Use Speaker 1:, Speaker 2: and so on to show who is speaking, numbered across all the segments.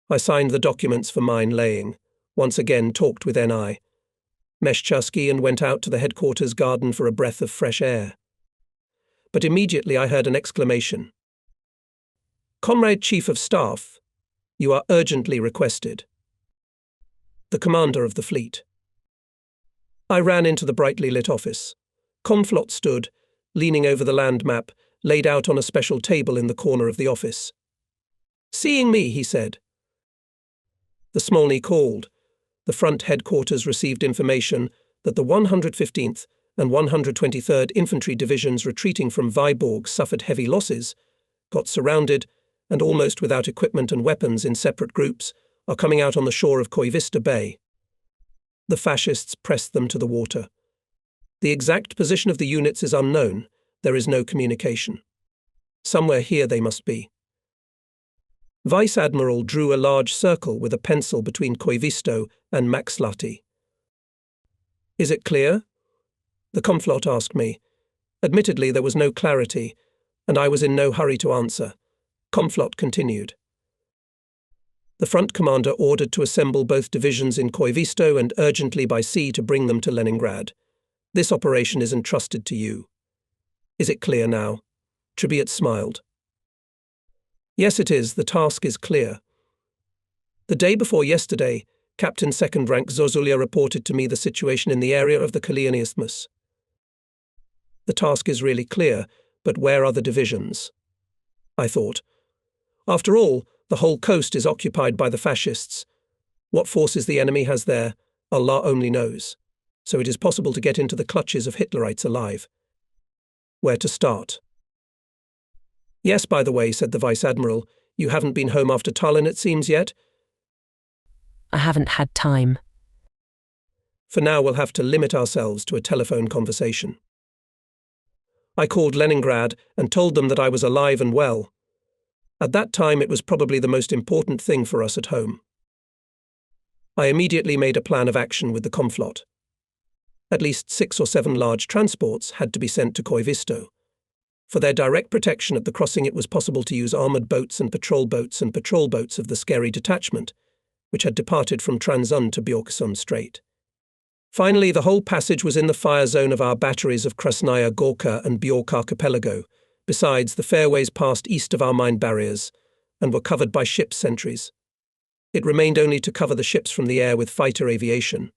Speaker 1: I signed the documents for mine laying, once again talked with NI, Meshchusky, and went out to the headquarters garden for a breath of fresh air. But immediately I heard an exclamation. "Comrade Chief of Staff, you are urgently requested." The commander of the fleet. I ran into the brightly lit office. Conflot stood, leaning over the land map, laid out on a special table in the corner of the office. "Seeing me," he said. The Smolny called. The front headquarters received information that the 115th and 123rd Infantry Divisions retreating from Vyborg suffered heavy losses, got surrounded, and almost without equipment and weapons in separate groups, are coming out on the shore of Koivisto Bay. The fascists pressed them to the water. The exact position of the units is unknown. There is no communication. Somewhere here they must be. Vice Admiral drew a large circle with a pencil between Koivisto and Maxlati. "Is it clear?" the Conflot asked me. Admittedly, there was no clarity, and I was in no hurry to answer. Conflot continued. The front commander ordered to assemble both divisions in Koivisto and urgently by sea to bring them to Leningrad. This operation is entrusted to you. Is it clear now? Tribiat smiled. Yes, it is. The task is clear. The day before yesterday, Captain Second Rank Zozulia reported to me the situation in the area of the Kalian Isthmus. The task is really clear, but where are the divisions? I thought. After all, the whole coast is occupied by the fascists. What forces the enemy has there, Allah only knows. So it is possible to get into the clutches of Hitlerites alive. Where to start? Yes, by the way, said the Vice Admiral, you haven't been home after Tallinn, it seems, yet?
Speaker 2: I haven't had time.
Speaker 1: For now, we'll have to limit ourselves to a telephone conversation. I called Leningrad and told them that I was alive and well. At that time, it was probably the most important thing for us at home. I immediately made a plan of action with the Conflot. At least 6 or 7 large transports had to be sent to Koivisto. For their direct protection at the crossing, it was possible to use armoured boats and patrol boats of the Scary Detachment, which had departed from Transun to Bjorksund Strait. Finally, the whole passage was in the fire zone of our batteries of Krasnaya Gorka and Bjork Archipelago. Besides, the fairways passed east of our mine barriers and were covered by ship sentries. It remained only to cover the ships from the air with fighter aviation.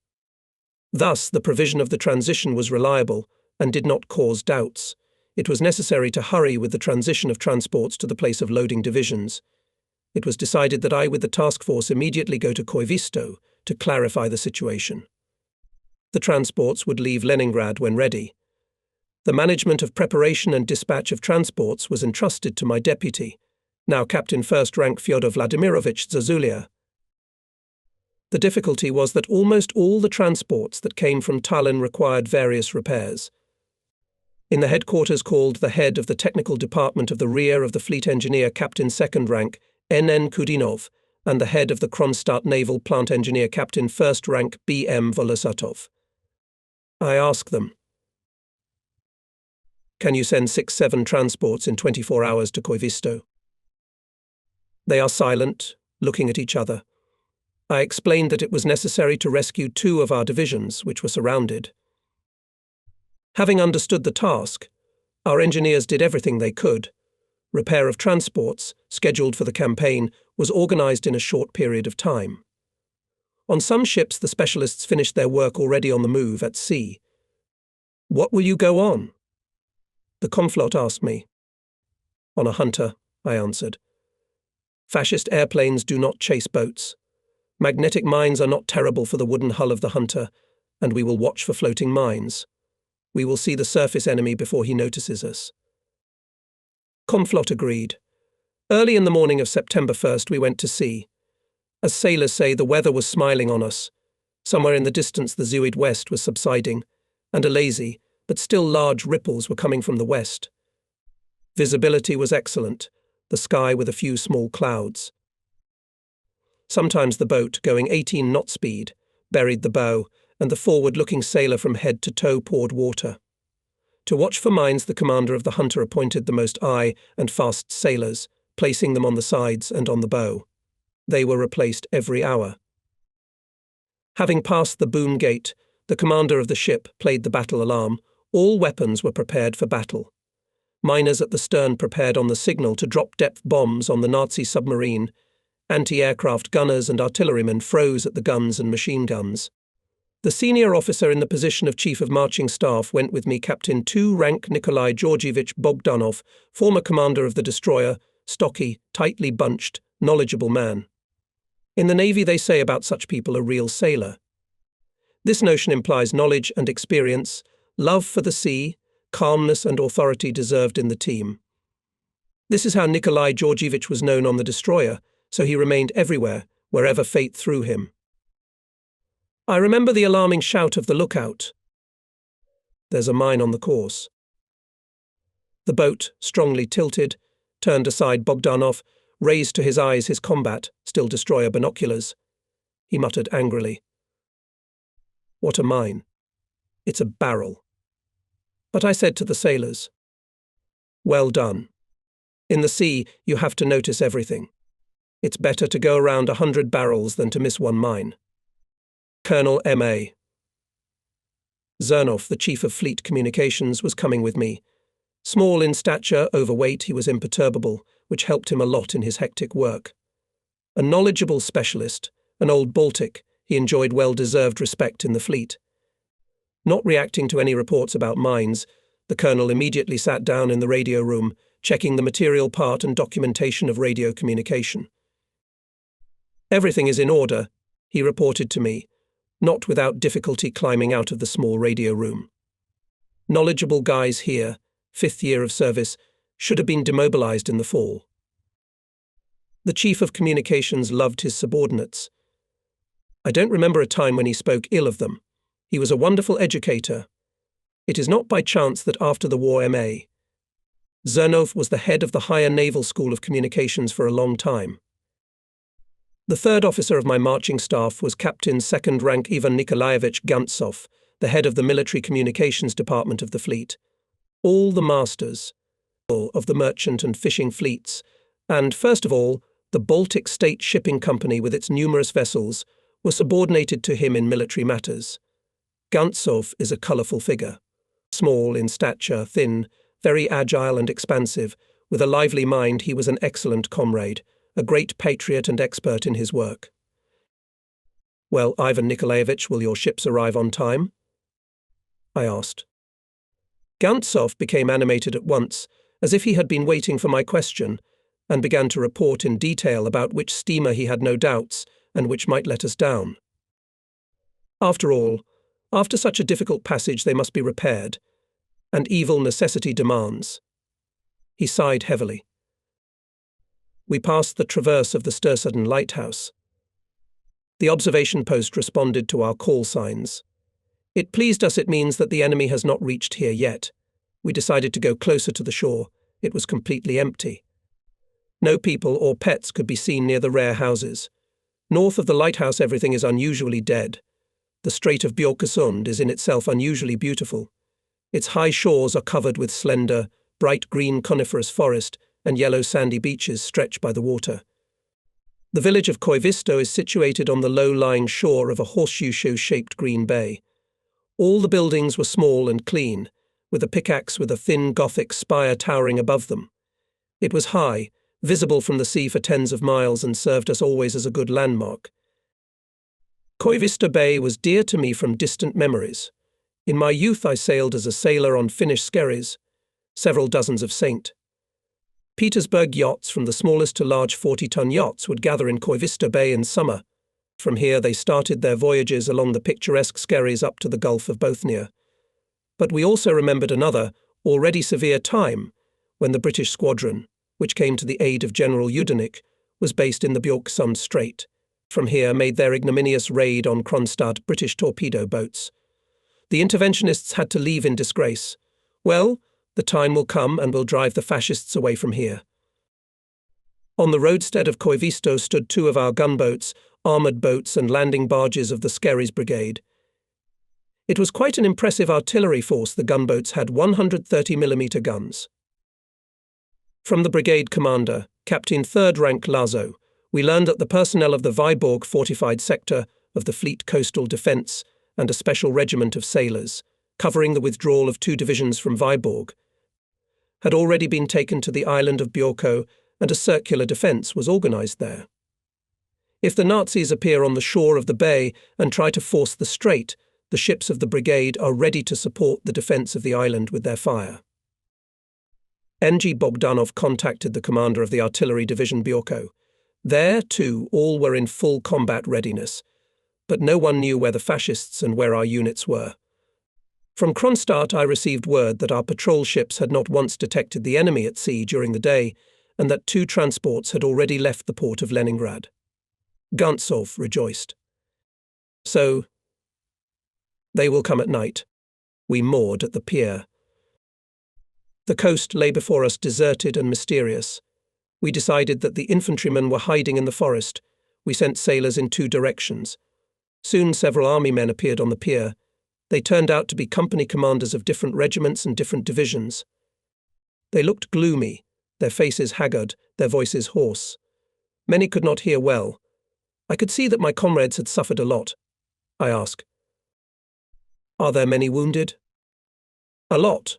Speaker 1: Thus, the provision of the transition was reliable and did not cause doubts. It was necessary to hurry with the transition of transports to the place of loading divisions. It was decided that I, with the task force, immediately go to Koivisto to clarify the situation. The transports would leave Leningrad when ready. The management of preparation and dispatch of transports was entrusted to my deputy, now Captain First Rank Fyodor Vladimirovich Zozulia. The difficulty was that almost all the transports that came from Tallinn required various repairs. In the headquarters called the head of the technical department of the rear of the fleet engineer Captain Second Rank N.N. Kudinov and the head of the Kronstadt naval plant engineer Captain First Rank B.M. Volosatov. I asked them, "Can you send 6-7 transports in 24 hours to Koivisto?" They are silent, looking at each other. I explained that it was necessary to rescue 2 of our divisions, which were surrounded. Having understood the task, our engineers did everything they could. Repair of transports, scheduled for the campaign, was organized in a short period of time. On some ships, the specialists finished their work already on the move at sea. "What will you go on?" the Conflot asked me. "On a hunter," I answered. "Fascist airplanes do not chase boats. Magnetic mines are not terrible for the wooden hull of the hunter, and we will watch for floating mines. We will see the surface enemy before he notices us." Conflot agreed. Early in the morning of September 1st, we went to sea. As sailors say, the weather was smiling on us. Somewhere in the distance, the Zuid West was subsiding, and a lazy, but still large ripples were coming from the west. Visibility was excellent, the sky with a few small clouds. Sometimes the boat, going 18 knot speed, buried the bow, and the forward-looking sailor from head to toe poured water. To watch for mines, the commander of the hunter appointed the most eye and fast sailors, placing them on the sides and on the bow. They were replaced every hour. Having passed the boom gate, the commander of the ship played the battle alarm. All weapons were prepared for battle. Miners at the stern prepared on the signal to drop depth bombs on the Nazi submarine. Anti-aircraft gunners and artillerymen froze at the guns and machine guns. The senior officer in the position of Chief of Marching Staff went with me, Captain 2 rank Nikolai Georgievich Bogdanov, former commander of the destroyer, stocky, tightly bunched, knowledgeable man. In the Navy they say about such people a real sailor. This notion implies knowledge and experience, love for the sea, calmness and authority deserved in the team. This is how Nikolai Georgievich was known on the destroyer, so he remained everywhere, wherever fate threw him. I remember the alarming shout of the lookout. There's a mine on the course. The boat, strongly tilted, turned aside. Bogdanov raised to his eyes his combat, still destroyer binoculars. He muttered angrily. What a mine. It's a barrel. But I said to the sailors, well done. In the sea, you have to notice everything. It's better to go around 100 barrels than to miss one mine. Colonel M.A. Zernov, the chief of fleet communications, was coming with me. Small in stature, overweight, he was imperturbable, which helped him a lot in his hectic work. A knowledgeable specialist, an old Baltic, he enjoyed well-deserved respect in the fleet. Not reacting to any reports about mines, the colonel immediately sat down in the radio room, checking the material part and documentation of radio communication. Everything is in order, he reported to me, not without difficulty climbing out of the small radio room. Knowledgeable guys here, 5th year of service, should have been demobilized in the fall. The chief of communications loved his subordinates. I don't remember a time when he spoke ill of them. He was a wonderful educator. It is not by chance that after the war M.A. Zernov was the head of the higher naval school of communications for a long time. The third officer of my marching staff was Captain 2nd rank Ivan Nikolaevich Gantsov, the head of the military communications department of the fleet. All the masters of the merchant and fishing fleets, and, first of all, the Baltic State Shipping Company with its numerous vessels, were subordinated to him in military matters. Gantsov is a colourful figure. Small in stature, thin, very agile and expansive, with a lively mind, he was an excellent comrade, a great patriot and expert in his work. Well, Ivan Nikolaevich, will your ships arrive on time? I asked. Gantsov became animated at once, as if he had been waiting for my question, and began to report in detail about which steamer he had no doubts and which might let us down. After all, after such a difficult passage they must be repaired, and evil necessity demands. He sighed heavily. We passed the traverse of the Stursuddon lighthouse. The observation post responded to our call signs. It pleased us. It means that the enemy has not reached here yet. We decided to go closer to the shore. It was completely empty. No people or pets could be seen near the rare houses. North of the lighthouse everything is unusually dead. The Strait of Björkösund is in itself unusually beautiful. Its high shores are covered with slender, bright green coniferous forest, and yellow sandy beaches stretch by the water. The village of Koivisto is situated on the low-lying shore of a horseshoe-shaped green bay. All the buildings were small and clean, with a pickaxe with a thin Gothic spire towering above them. It was high, visible from the sea for tens of miles, and served us always as a good landmark. Koivisto Bay was dear to me from distant memories. In my youth I sailed as a sailor on Finnish skerries, several dozens of St. Petersburg yachts from the smallest to large 40-ton yachts would gather in Koivisto Bay in summer. From here they started their voyages along the picturesque skerries up to the Gulf of Bothnia. But we also remembered another, already severe time, when the British squadron, which came to the aid of General Yudenich, was based in the Björkösund Strait. From here made their ignominious raid on Kronstadt British torpedo boats. The interventionists had to leave in disgrace. Well, the time will come and will drive the fascists away from here. On the roadstead of Koivisto stood two of our gunboats, armoured boats and landing barges of the Skerries Brigade. It was quite an impressive artillery force. The gunboats had 130mm guns. From the brigade commander, Captain 3rd rank Lazo, we learned that the personnel of the Viborg fortified sector of the Fleet Coastal Defence and a special regiment of sailors, covering the withdrawal of 2 divisions from Viborg, had already been taken to the island of Bjorko, and a circular defence was organised there. If the Nazis appear on the shore of the bay and try to force the strait, the ships of the brigade are ready to support the defence of the island with their fire. N.G. Bogdanov contacted the commander of the artillery division Bjorko. There, too, all were in full combat readiness, but no one knew where the fascists and where our units were. From Kronstadt I received word that our patrol ships had not once detected the enemy at sea during the day, and that 2 transports had already left the port of Leningrad. Gantsov rejoiced. So, they will come at night. We moored at the pier. The coast lay before us deserted and mysterious. We decided that the infantrymen were hiding in the forest. We sent sailors in 2 directions. Soon several army men appeared on the pier. They turned out to be company commanders of different regiments and different divisions. They looked gloomy, their faces haggard, their voices hoarse. Many could not hear well. I could see that my comrades had suffered a lot. I asked, "Are there many wounded?" "A lot."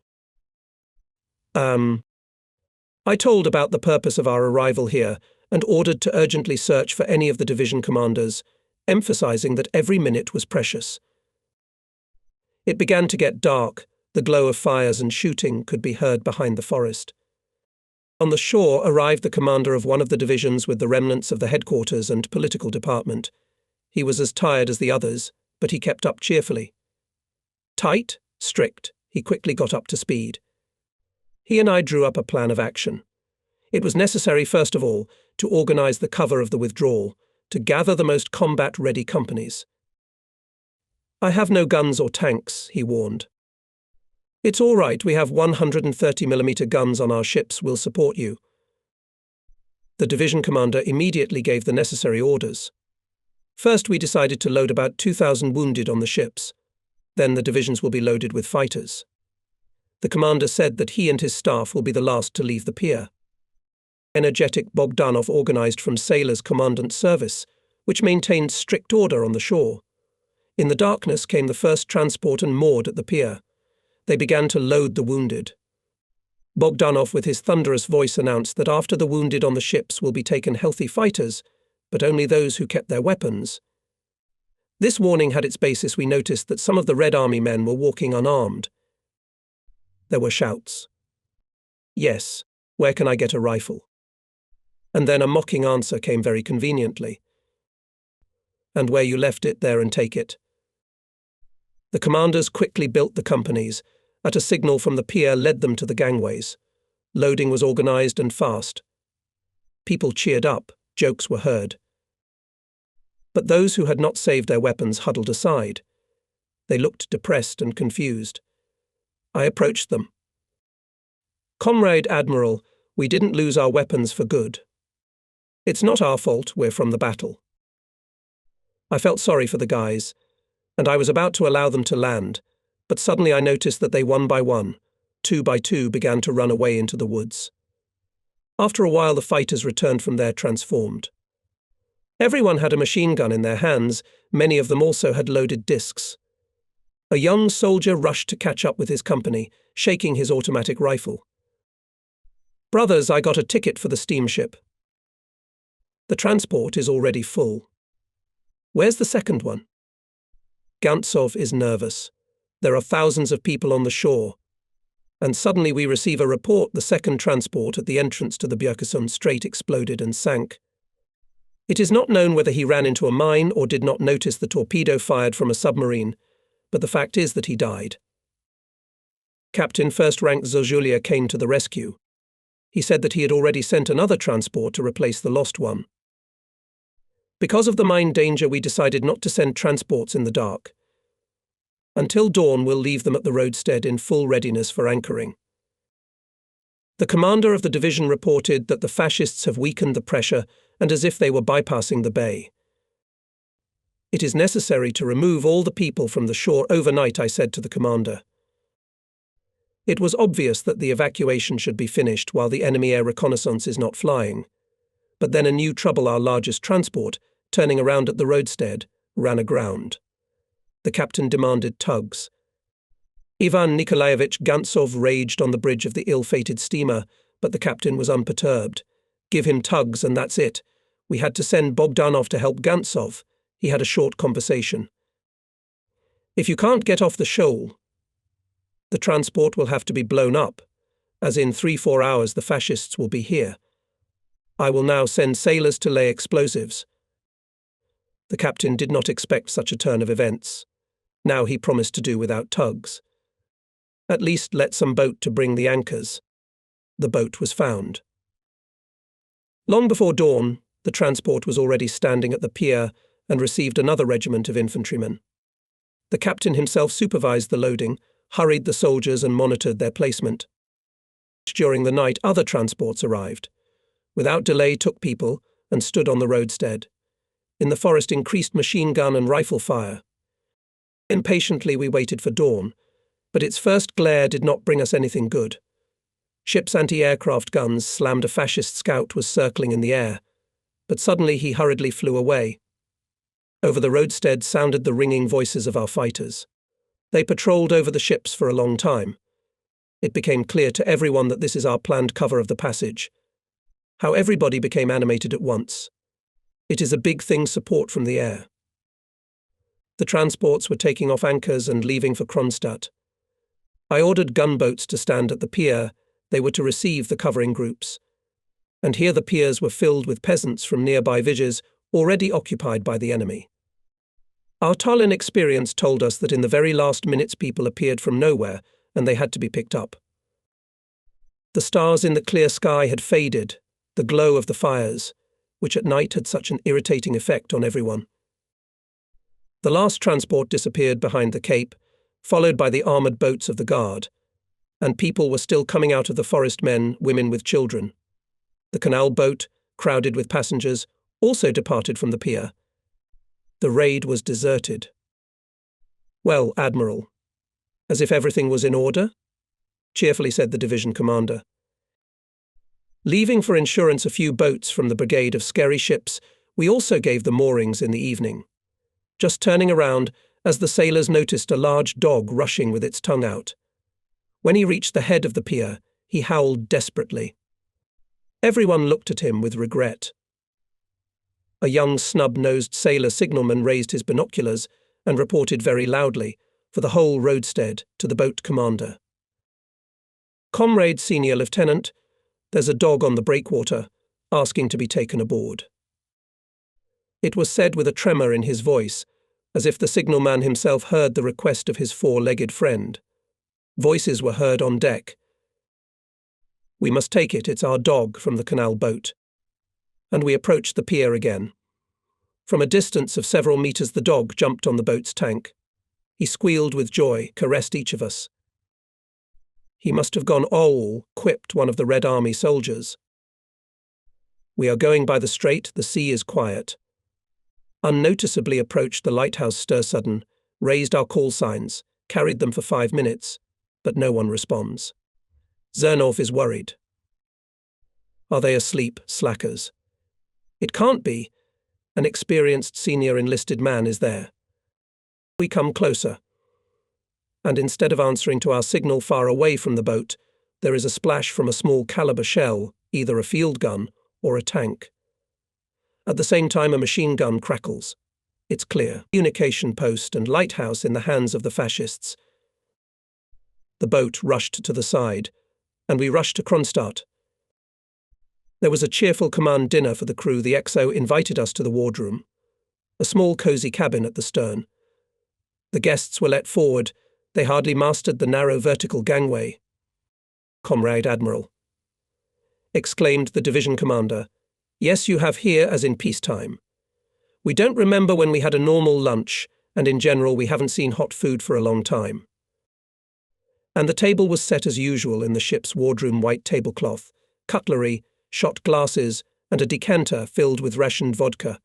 Speaker 1: I told about the purpose of our arrival here and ordered to urgently search for any of the division commanders, emphasizing that every minute was precious. It began to get dark. The glow of fires and shooting could be heard behind the forest. On the shore arrived the commander of one of the divisions with the remnants of the headquarters and political department. He was as tired as the others, but he kept up cheerfully. Tight, strict, he quickly got up to speed. He and I drew up a plan of action. It was necessary, first of all, to organize the cover of the withdrawal, to gather the most combat-ready companies. "I have no guns or tanks," he warned. "It's all right, we have 130mm guns on our ships, we'll support you." The division commander immediately gave the necessary orders. First, we decided to load about 2,000 wounded on the ships. Then the divisions will be loaded with fighters. The commander said that he and his staff will be the last to leave the pier. Energetic Bogdanov organized from sailors' commandant service, which maintained strict order on the shore. In the darkness came the first transport and moored at the pier. They began to load the wounded. Bogdanov, with his thunderous voice, announced that after the wounded on the ships will be taken healthy fighters, but only those who kept their weapons. This warning had its basis. We noticed that some of the Red Army men were walking unarmed. There were shouts. "Yes, where can I get a rifle?" And then a mocking answer came very conveniently. "And where you left it, there and take it." The commanders quickly built the companies. At a signal from the pier led them to the gangways. Loading was organized and fast. People cheered up, jokes were heard. But those who had not saved their weapons huddled aside. They looked depressed and confused. I approached them. "Comrade Admiral, we didn't lose our weapons for good. It's not our fault, we're from the battle." I felt sorry for the guys, and I was about to allow them to land, but suddenly I noticed that they one by one, 2 by 2, began to run away into the woods. After a while the fighters returned from there transformed. Everyone had a machine gun in their hands, many of them also had loaded discs. A young soldier rushed to catch up with his company, shaking his automatic rifle. "Brothers, I got a ticket for the steamship." "The transport is already full." "Where's the second one?" Gantsov is nervous. There are thousands of people on the shore. And suddenly we receive a report the second transport at the entrance to the Björkesund Strait exploded and sank. It is not known whether he ran into a mine or did not notice the torpedo fired from a submarine, but the fact is that he died. Captain First Rank Zojulia came to the rescue. He said that he had already sent another transport to replace the lost one. Because of the mine danger, we decided not to send transports in the dark. Until dawn, we'll leave them at the roadstead in full readiness for anchoring. The commander of the division reported that the fascists have weakened the pressure and as if they were bypassing the bay. "It is necessary to remove all the people from the shore overnight," I said to the commander. It was obvious that the evacuation should be finished while the enemy air reconnaissance is not flying. But then a new trouble, our largest transport, turning around at the roadstead, ran aground. The captain demanded tugs. Ivan Nikolaevich Gantsov raged on the bridge of the ill-fated steamer, but the captain was unperturbed. Give him tugs and that's it. We had to send Bogdanov to help Gantsov. He had a short conversation. If you can't get off the shoal, the transport will have to be blown up, as in 3-4 hours the fascists will be here. I will now send sailors to lay explosives. The captain did not expect such a turn of events. Now he promised to do without tugs. At least let some boat to bring the anchors. The boat was found. Long before dawn, the transport was already standing at the pier and received another regiment of infantrymen. The captain himself supervised the loading, hurried the soldiers and monitored their placement. During the night, other transports arrived. Without delay, took people and stood on the roadstead. In the forest, increased machine gun and rifle fire. Impatiently, we waited for dawn, but its first glare did not bring us anything good. Ships' anti-aircraft guns slammed a fascist scout was circling in the air, but suddenly he hurriedly flew away. Over the roadstead sounded the ringing voices of our fighters. They patrolled over the ships for a long time. It became clear to everyone that this is our planned cover of the passage. How everybody became animated at once. It is a big thing, support from the air. The transports were taking off anchors and leaving for Kronstadt. I ordered gunboats to stand at the pier. They were to receive the covering groups. And here the piers were filled with peasants from nearby villages already occupied by the enemy. Our Tallinn experience told us that in the very last minutes people appeared from nowhere and they had to be picked up. The stars in the clear sky had faded, the glow of the fires, which at night had such an irritating effect on everyone. The last transport disappeared behind the cape, followed by the armoured boats of the guard, and people were still coming out of the forest, men, women with children. The canal boat, crowded with passengers, also departed from the pier. The raid was deserted. Well, Admiral, as if everything was in order? Cheerfully said the division commander. Leaving for insurance a few boats from the brigade of scary ships, we also gave the moorings in the evening. Just turning around, as the sailors noticed a large dog rushing with its tongue out. When he reached the head of the pier, he howled desperately. Everyone looked at him with regret. A young snub-nosed sailor signalman raised his binoculars and reported very loudly, for the whole roadstead, to the boat commander. Comrade Senior Lieutenant, there's a dog on the breakwater, asking to be taken aboard. It was said with a tremor in his voice, as if the signalman himself heard the request of his four-legged friend. Voices were heard on deck. We must take it, it's our dog, from the canal boat. And we approached the pier again. From a distance of several meters the dog jumped on the boat's tank. He squealed with joy, caressed each of us. He must have gone all, quipped one of the Red Army soldiers. We are going by the strait, the sea is quiet. Unnoticeably approached the lighthouse stir-sudden, raised our call signs, carried them for 5 minutes, but no one responds. Zernov is worried. Are they asleep, slackers? It can't be. An experienced senior enlisted man is there. We come closer. And instead of answering to our signal far away from the boat, there is a splash from a small caliber shell, either a field gun or a tank. At the same time, a machine gun crackles. It's clear. Communication post and lighthouse in the hands of the fascists. The boat rushed to the side, and we rushed to Kronstadt. There was a cheerful command dinner for the crew. The XO invited us to the wardroom, a small cosy cabin at the stern. The guests were let forward. They hardly mastered the narrow vertical gangway. Comrade Admiral, exclaimed the division commander, yes, you have here as in peacetime. We don't remember when we had a normal lunch, and in general we haven't seen hot food for a long time. And the table was set as usual in the ship's wardroom white tablecloth, cutlery, shot glasses, and a decanter filled with rationed vodka.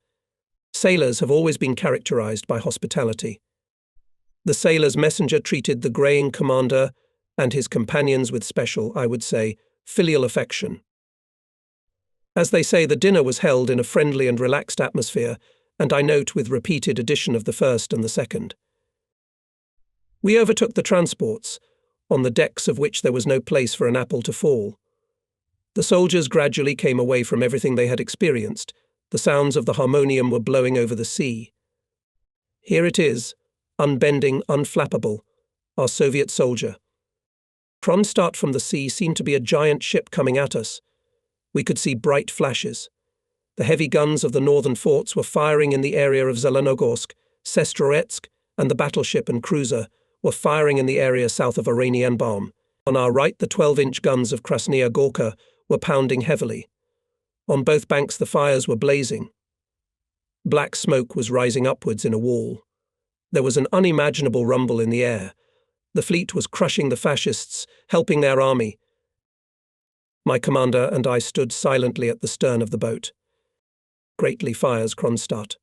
Speaker 1: Sailors have always been characterized by hospitality. The sailor's messenger treated the greying commander and his companions with special, I would say, filial affection. As they say, the dinner was held in a friendly and relaxed atmosphere, and I note with repeated addition of the first and the second. We overtook the transports, on the decks of which there was no place for an apple to fall. The soldiers gradually came away from everything they had experienced. The sounds of the harmonium were blowing over the sea. Here it is, unbending, unflappable, our Soviet soldier. Kronstadt from the sea seemed to be a giant ship coming at us. We could see bright flashes. The heavy guns of the northern forts were firing in the area of Zelenogorsk, Sestroretsk, and the battleship and cruiser were firing in the area south of Oranienbaum. On our right, the 12-inch guns of Krasnaya Gorka were pounding heavily. On both banks the fires were blazing. Black smoke was rising upwards in a wall. There was an unimaginable rumble in the air. The fleet was crushing the fascists, helping their army. My commander and I stood silently at the stern of the boat. Greatly fires Kronstadt,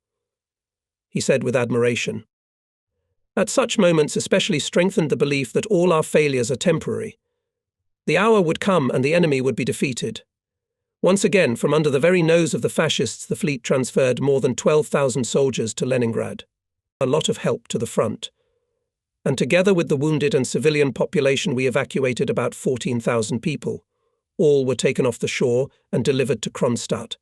Speaker 1: he said with admiration. At such moments especially strengthened the belief that all our failures are temporary. The hour would come and the enemy would be defeated. Once again, from under the very nose of the fascists, the fleet transferred more than 12,000 soldiers to Leningrad. A lot of help to the front. And together with the wounded and civilian population, we evacuated about 14,000 people. All were taken off the shore and delivered to Kronstadt.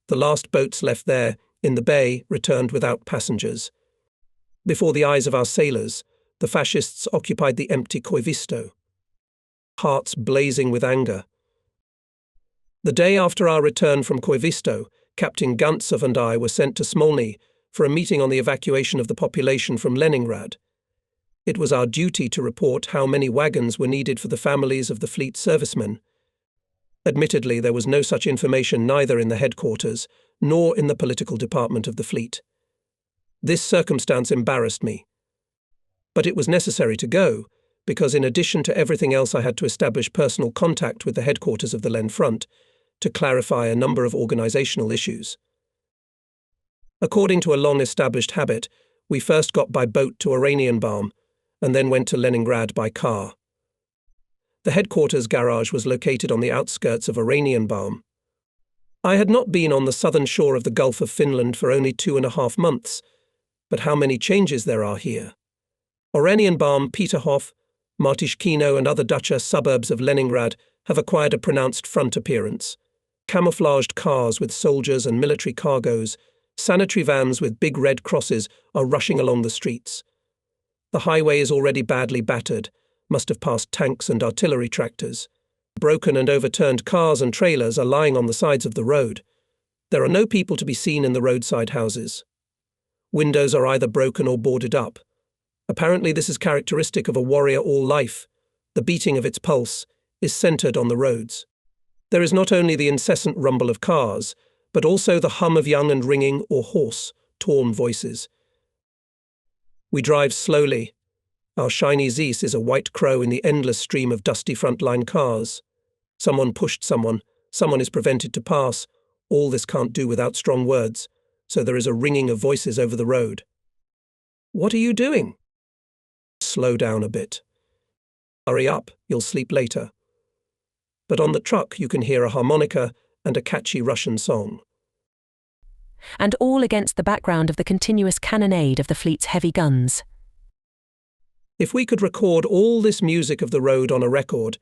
Speaker 1: The last boats left there, in the bay, returned without passengers. Before the eyes of our sailors, the fascists occupied the empty Koivisto, hearts blazing with anger. The day after our return from Koivisto, Captain Gantsov and I were sent to Smolny for a meeting on the evacuation of the population from Leningrad. It was our duty to report how many wagons were needed for the families of the fleet servicemen. Admittedly, there was no such information neither in the headquarters nor in the political department of the fleet. This circumstance embarrassed me. But it was necessary to go, because in addition to everything else I had to establish personal contact with the headquarters of the Len Front to clarify a number of organizational issues. According to a long-established habit, we first got by boat to Oranienbaum and then went to Leningrad by car. The headquarters garage was located on the outskirts of Oranienbaum. I had not been on the southern shore of the Gulf of Finland for only 2.5 months, but how many changes there are here. Oranienbaum, Peterhof, Martyshkino and other Dutcher suburbs of Leningrad have acquired a pronounced front appearance. Camouflaged cars with soldiers and military cargoes, sanitary vans with big red crosses are rushing along the streets. The highway is already badly battered, must have passed tanks and artillery tractors. Broken and overturned cars and trailers are lying on the sides of the road. There are no people to be seen in the roadside houses. Windows are either broken or boarded up. Apparently this is characteristic of a warrior all life. The beating of its pulse is centered on the roads. There is not only the incessant rumble of cars, but also the hum of young and ringing or hoarse, torn voices. We drive slowly. Our shiny Zeiss is a white crow in the endless stream of dusty frontline cars. Someone pushed someone is prevented to pass. All this can't do without strong words, so there is a ringing of voices over the road. What are you doing? Slow down a bit. Hurry up, you'll sleep later. But on the truck you can hear a harmonica and a catchy Russian song.
Speaker 2: And all against the background of the continuous cannonade of the fleet's heavy guns.
Speaker 1: If we could record all this music of the road on a record,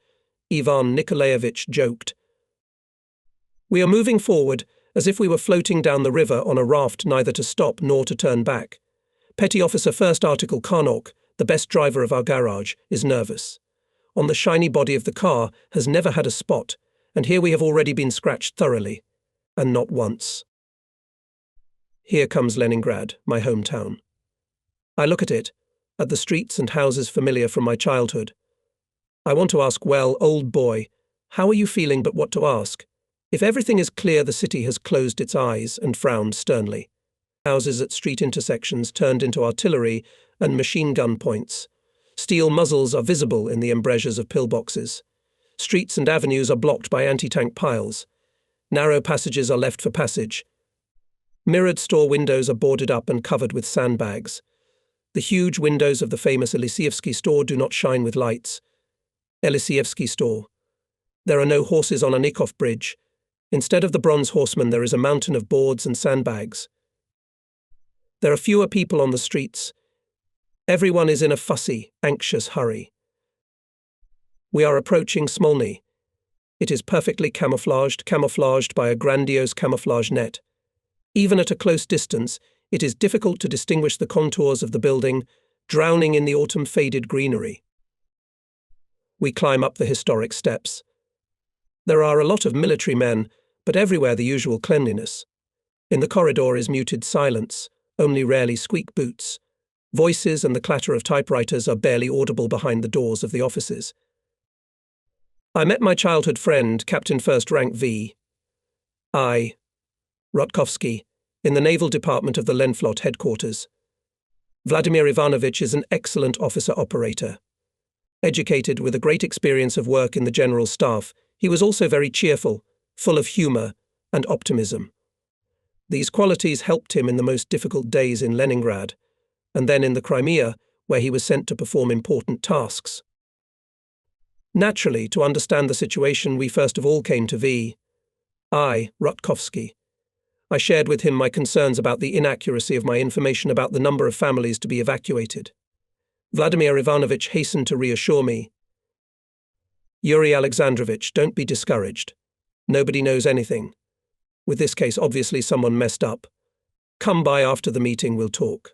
Speaker 1: Ivan Nikolaevich joked. We are moving forward as if we were floating down the river on a raft neither to stop nor to turn back. Petty Officer First Article Karnok, the best driver of our garage, is nervous. On the shiny body of the car has never had a spot, and here we have already been scratched thoroughly, and not once. Here comes Leningrad, my hometown. I look at it, at the streets and houses familiar from my childhood. I want to ask, well, old boy, how are you feeling but what to ask? If everything is clear, the city has closed its eyes and frowned sternly. Houses at street intersections turned into artillery and machine gun points. Steel muzzles are visible in the embrasures of pillboxes. Streets and avenues are blocked by anti-tank piles. Narrow passages are left for passage. Mirrored store windows are boarded up and covered with sandbags. The huge windows of the famous Elisievsky store do not shine with lights. Elisievsky store. There are no horses on Anikov Bridge. Instead of the bronze horseman, there is a mountain of boards and sandbags. There are fewer people on the streets. Everyone is in a fussy, anxious hurry. We are approaching Smolny. It is perfectly camouflaged by a grandiose camouflage net. Even at a close distance, it is difficult to distinguish the contours of the building, drowning in the autumn-faded greenery. We climb up the historic steps. There are a lot of military men, but everywhere the usual cleanliness. In the corridor is muted silence, only rarely squeak boots. Voices and the clatter of typewriters are barely audible behind the doors of the offices. I met my childhood friend, Captain First Rank V. I. Rutkovsky, in the Naval Department of the Lenflot headquarters. Vladimir Ivanovich is an excellent officer-operator. Educated with a great experience of work in the General Staff, he was also very cheerful, full of humour and optimism. These qualities helped him in the most difficult days in Leningrad, and then in the Crimea, where he was sent to perform important tasks. Naturally, to understand the situation, we first of all came to V. I, Rutkovsky. I shared with him my concerns about the inaccuracy of my information about the number of families to be evacuated. Vladimir Ivanovich hastened to reassure me. Yuri Alexandrovich, don't be discouraged. Nobody knows anything. With this case, obviously someone messed up. Come by after the meeting, we'll talk.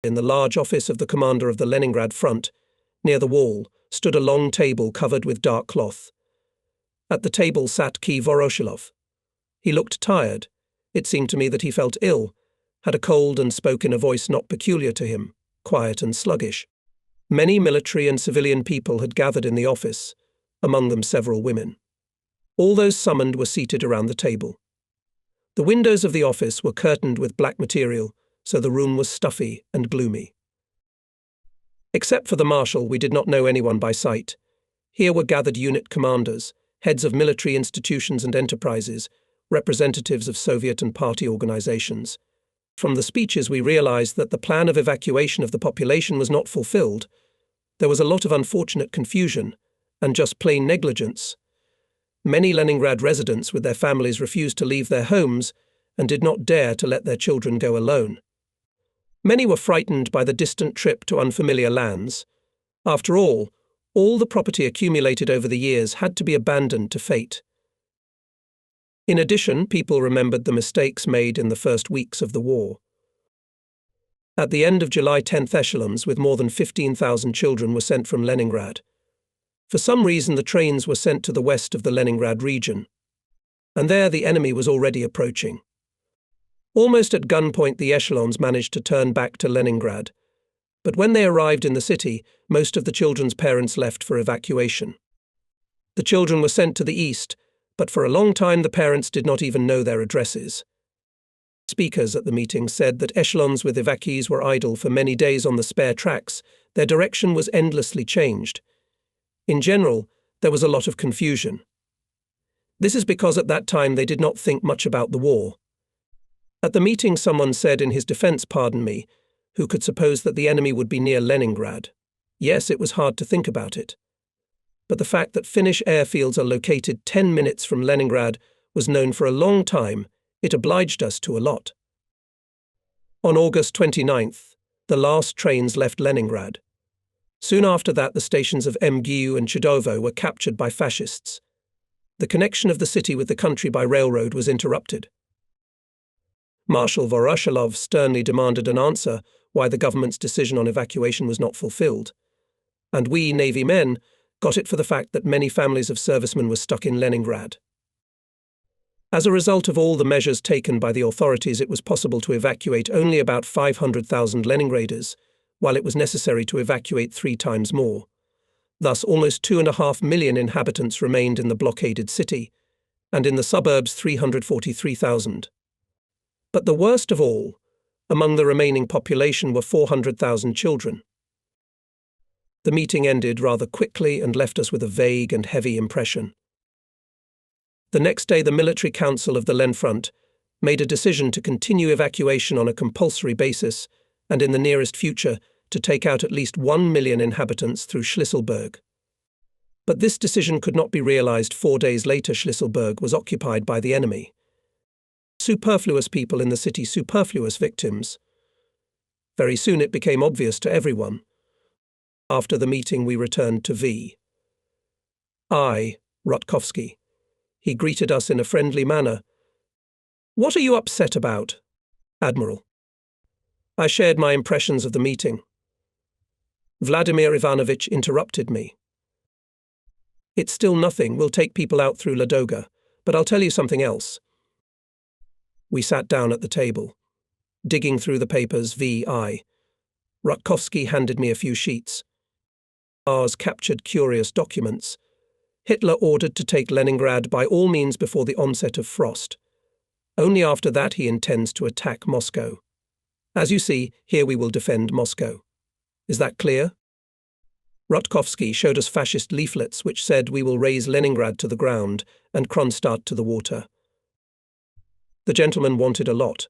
Speaker 1: In the large office of the commander of the Leningrad front, near the wall, stood a long table covered with dark cloth. At the table sat Key Voroshilov. He looked tired. It seemed to me that he felt ill, had a cold and spoke in a voice not peculiar to him, quiet and sluggish. Many military and civilian people had gathered in the office, among them several women. All those summoned were seated around the table. The windows of the office were curtained with black material, so the room was stuffy and gloomy. Except for the marshal, we did not know anyone by sight. Here were gathered unit commanders, heads of military institutions and enterprises, representatives of Soviet and party organizations. From the speeches, we realized that the plan of evacuation of the population was not fulfilled. There was a lot of unfortunate confusion and just plain negligence. Many Leningrad residents with their families refused to leave their homes and did not dare to let their children go alone. Many were frightened by the distant trip to unfamiliar lands. After all the property accumulated over the years had to be abandoned to fate. In addition, people remembered the mistakes made in the first weeks of the war. At the end of July, 10th echelons with more than 15,000 children were sent from Leningrad. For some reason, the trains were sent to the west of the Leningrad region, and there the enemy was already approaching. Almost at gunpoint, the echelons managed to turn back to Leningrad, but when they arrived in the city, most of the children's parents left for evacuation. The children were sent to the east, but for a long time the parents did not even know their addresses. Speakers at the meeting said that echelons with evacuees were idle for many days on the spare tracks. Their direction was endlessly changed. In general, there was a lot of confusion. This is because at that time they did not think much about the war. At the meeting, someone said in his defense, "Pardon me, who could suppose that the enemy would be near Leningrad?" Yes, it was hard to think about it. But the fact that Finnish airfields are located 10 minutes from Leningrad was known for a long time. It obliged us to a lot. On August 29th, the last trains left Leningrad. Soon after that, the stations of Mgiu and Chidovo were captured by fascists. The connection of the city with the country by railroad was interrupted. Marshal Voroshilov sternly demanded an answer why the government's decision on evacuation was not fulfilled. And we, Navy men, got it for the fact that many families of servicemen were stuck in Leningrad. As a result of all the measures taken by the authorities, it was possible to evacuate only about 500,000 Leningraders, while it was necessary to evacuate 3 times more. Thus, almost 2.5 million inhabitants remained in the blockaded city, and in the suburbs 343,000. But the worst of all, among the remaining population were 400,000 children. The meeting ended rather quickly and left us with a vague and heavy impression. The next day, the Military Council of the Lenfront made a decision to continue evacuation on a compulsory basis and in the nearest future to take out at least 1 million inhabitants through Schlisselburg. But this decision could not be realized 4 days later. Schlisselburg was occupied by the enemy. Superfluous people in the city, superfluous victims. Very soon it became obvious to everyone. After the meeting we returned to Rutkowski. He greeted us in a friendly manner. "What are you upset about, Admiral?" I shared my impressions of the meeting. Vladimir Ivanovich interrupted me. "It's still nothing. We'll take people out through Ladoga, but I'll tell you something else." We sat down at the table, digging through the papers. Rutkowski handed me a few sheets. Ours captured curious documents. Hitler ordered to take Leningrad by all means before the onset of frost. Only after that he intends to attack Moscow. As you see, here we will defend Moscow. Is that clear? Rutkowski showed us fascist leaflets which said we will raise Leningrad to the ground and Kronstadt to the water. The gentleman wanted a lot.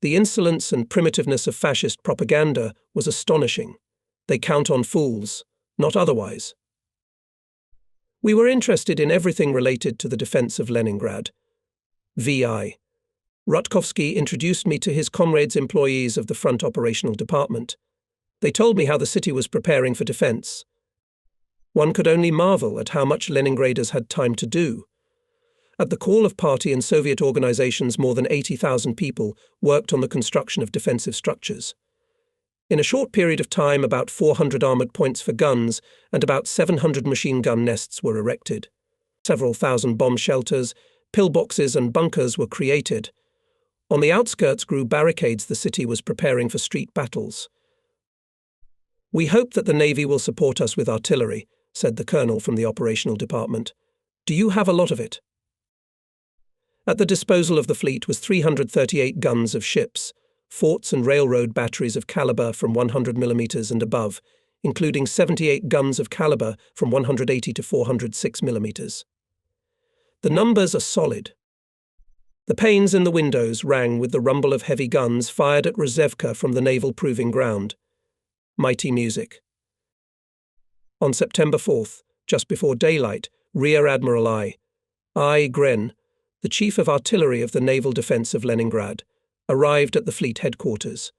Speaker 1: The insolence and primitiveness of fascist propaganda was astonishing. They count on fools, not otherwise. We were interested in everything related to the defense of Leningrad. Rutkowski introduced me to his comrades, employees of the Front Operational Department. They told me how the city was preparing for defense. One could only marvel at how much Leningraders had time to do. At the call of party and Soviet organizations, more than 80,000 people worked on the construction of defensive structures. In a short period of time, about 400 armored points for guns and about 700 machine gun nests were erected. Several thousand bomb shelters, pillboxes and bunkers were created. On the outskirts grew barricades. The city was preparing for street battles. "We hope that the Navy will support us with artillery," said the colonel from the operational department. "Do you have a lot of it?" At the disposal of the fleet was 338 guns of ships, forts and railroad batteries of caliber from 100 mm and above, including 78 guns of caliber from 180 to 406 mm. The numbers are solid. The panes in the windows rang with the rumble of heavy guns fired at Rozhevka from the naval proving ground. Mighty music. On September 4th, just before daylight, Rear Admiral I. Gren, the Chief of Artillery of the Naval Defense of Leningrad, arrived at the fleet headquarters.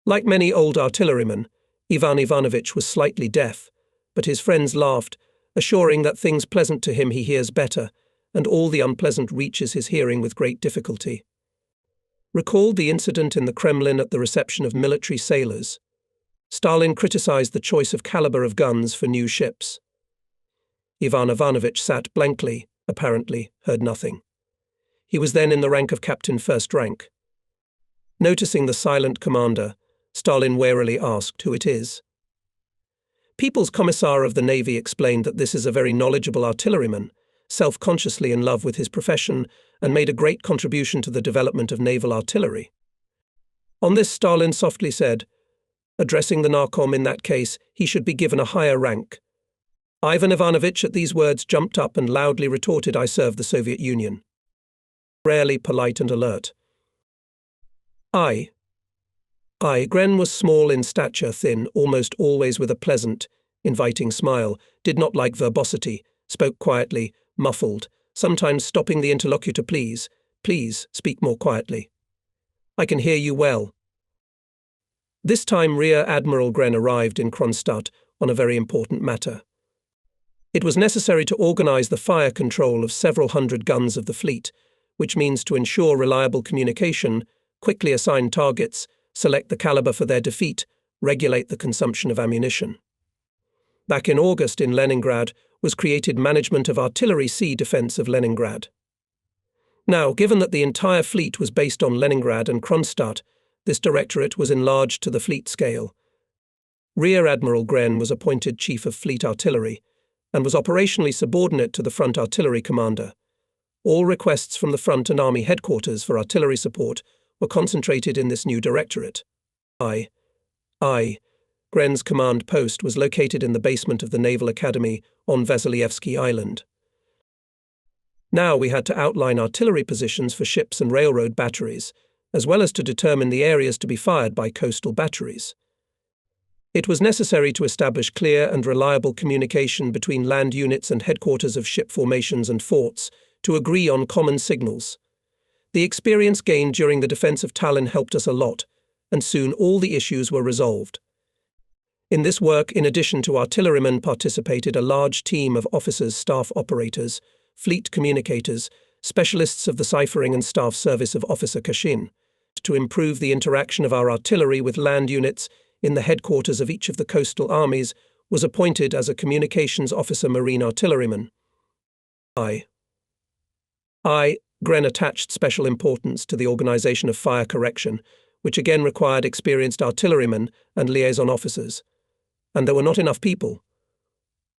Speaker 1: Like many old artillerymen, Ivan Ivanovich was slightly deaf, but his friends laughed, assuring that things pleasant to him he hears better, and all the unpleasant reaches his hearing with great difficulty. Recalled the incident in the Kremlin at the reception of military sailors. Stalin criticized the choice of caliber of guns for new ships. Ivan Ivanovich sat blankly, apparently heard nothing. He was then in the rank of captain first rank. Noticing the silent commander, Stalin warily asked who it is. People's Commissar of the Navy explained that this is a very knowledgeable artilleryman, self-consciously in love with his profession, and made a great contribution to the development of naval artillery. On this, Stalin softly said, addressing the Narkom, in that case, he should be given a higher rank. Ivan Ivanovich at these words jumped up and loudly retorted, "I serve the Soviet Union." Rarely polite and alert. Gren was small in stature, thin, almost always with a pleasant, inviting smile, did not like verbosity, spoke quietly, muffled, sometimes stopping the interlocutor. Please, speak more quietly. I can hear you well." This time Rear Admiral Gren arrived in Kronstadt on a very important matter. It was necessary to organize the fire control of several hundred guns of the fleet, which means to ensure reliable communication, quickly assign targets, select the caliber for their defeat, regulate the consumption of ammunition. Back in August in Leningrad was created Management of Artillery Sea Defense of Leningrad. Now, given that the entire fleet was based on Leningrad and Kronstadt, this directorate was enlarged to the fleet scale. Rear Admiral Gren was appointed Chief of Fleet Artillery and was operationally subordinate to the Front Artillery Commander. All requests from the Front and Army headquarters for artillery support were concentrated in this new directorate. Gren's command post was located in the basement of the Naval Academy on Vasilyevsky Island. Now we had to outline artillery positions for ships and railroad batteries, as well as to determine the areas to be fired by coastal batteries. It was necessary to establish clear and reliable communication between land units and headquarters of ship formations and forts to agree on common signals. The experience gained during the defense of Tallinn helped us a lot, and soon all the issues were resolved. In this work, in addition to artillerymen, participated a large team of officers, staff operators, fleet communicators, specialists of the ciphering and staff service of Officer Kashin, to improve the interaction of our artillery with land units in the headquarters of each of the coastal armies, was appointed as a communications officer marine artilleryman. Gren attached special importance to the organization of fire correction, which again required experienced artillerymen and liaison officers. And there were not enough people.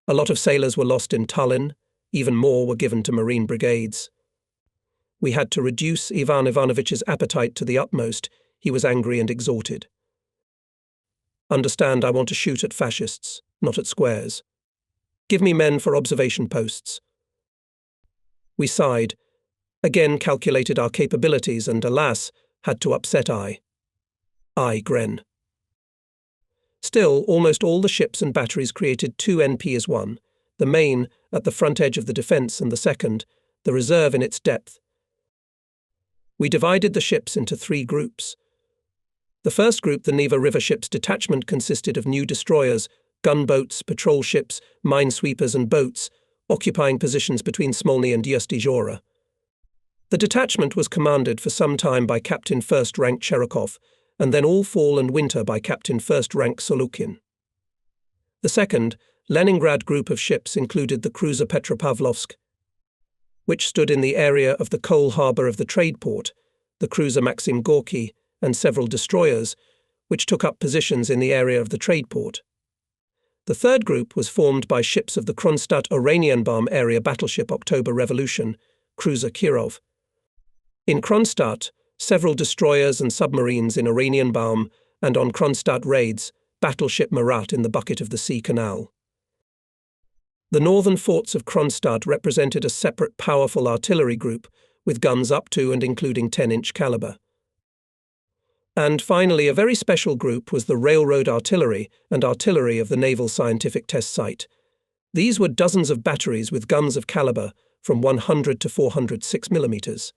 Speaker 1: A lot of sailors were lost in Tallinn, even more were given to marine brigades. We had to reduce Ivan Ivanovich's appetite to the utmost. He was angry and exhausted. Understand, I want to shoot at fascists, not at squares. Give me men for observation posts. We sighed, again calculated our capabilities and, alas, had to upset Gren. Still, almost all the ships and batteries created two NP as one, the main at the front edge of the defence and the second, the reserve in its depth. We divided the ships into three groups. The first group, the Neva River ships detachment, consisted of new destroyers, gunboats, patrol ships, minesweepers and boats, occupying positions between Smolny and Ustizhora. The detachment was commanded for some time by Captain First Rank Cherokov, and then all fall and winter by Captain First Rank Solukin. The second, Leningrad group of ships included the cruiser Petropavlovsk, which stood in the area of the coal harbour of the trade port, the cruiser Maxim Gorky, and several destroyers, which took up positions in the area of the trade port. The third group was formed by ships of the Kronstadt Oranienbaum area battleship October Revolution, cruiser Kirov. In Kronstadt, several destroyers and submarines in Oranienbaum, and on Kronstadt raids, battleship Marat in the bucket of the Sea Canal. The northern forts of Kronstadt represented a separate powerful artillery group, with guns up to and including 10-inch caliber. And finally, a very special group was the railroad artillery and artillery of the Naval Scientific Test Site. These were dozens of batteries with guns of caliber from 100 to 406 millimeters.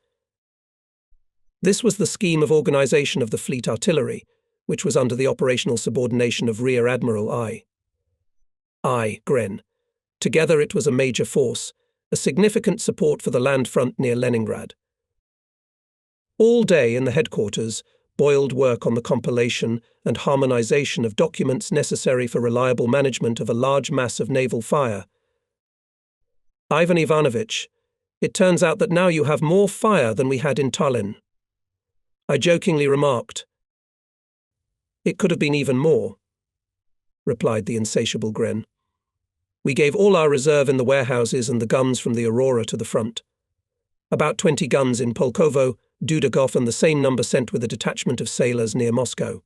Speaker 1: This was the scheme of organization of the fleet artillery, which was under the operational subordination of Rear Admiral Gren. Together it was a major force, a significant support for the land front near Leningrad. All day in the headquarters, boiled work on the compilation and harmonization of documents necessary for reliable management of a large mass of naval fire. Ivan Ivanovich, it turns out that now you have more fire than we had in Tallinn. I jokingly remarked. It could have been even more, replied the insatiable Gren. We gave all our reserve in the warehouses and the guns from the Aurora to the front. About 20 guns in Polkovo, Dudagov, and the same number sent with a detachment of sailors near Moscow.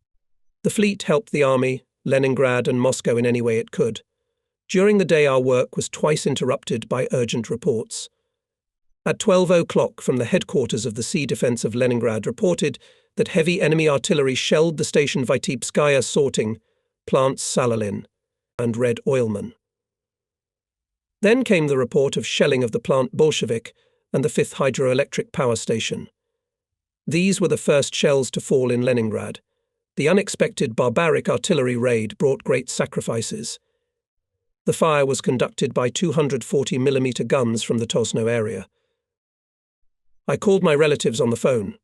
Speaker 1: The fleet helped the army, Leningrad and Moscow in any way it could. During the day our work was twice interrupted by urgent reports. At 12 o'clock from the headquarters of the Sea Defense of Leningrad reported that heavy enemy artillery shelled the station Vitebskaya sorting, plants Salalin, and Red Oilman. Then came the report of shelling of the plant Bolshevik and the 5th hydroelectric power station. These were the first shells to fall in Leningrad. The unexpected barbaric artillery raid brought great sacrifices. The fire was conducted by 240mm guns from the Tosno area. I called my relatives on the phone.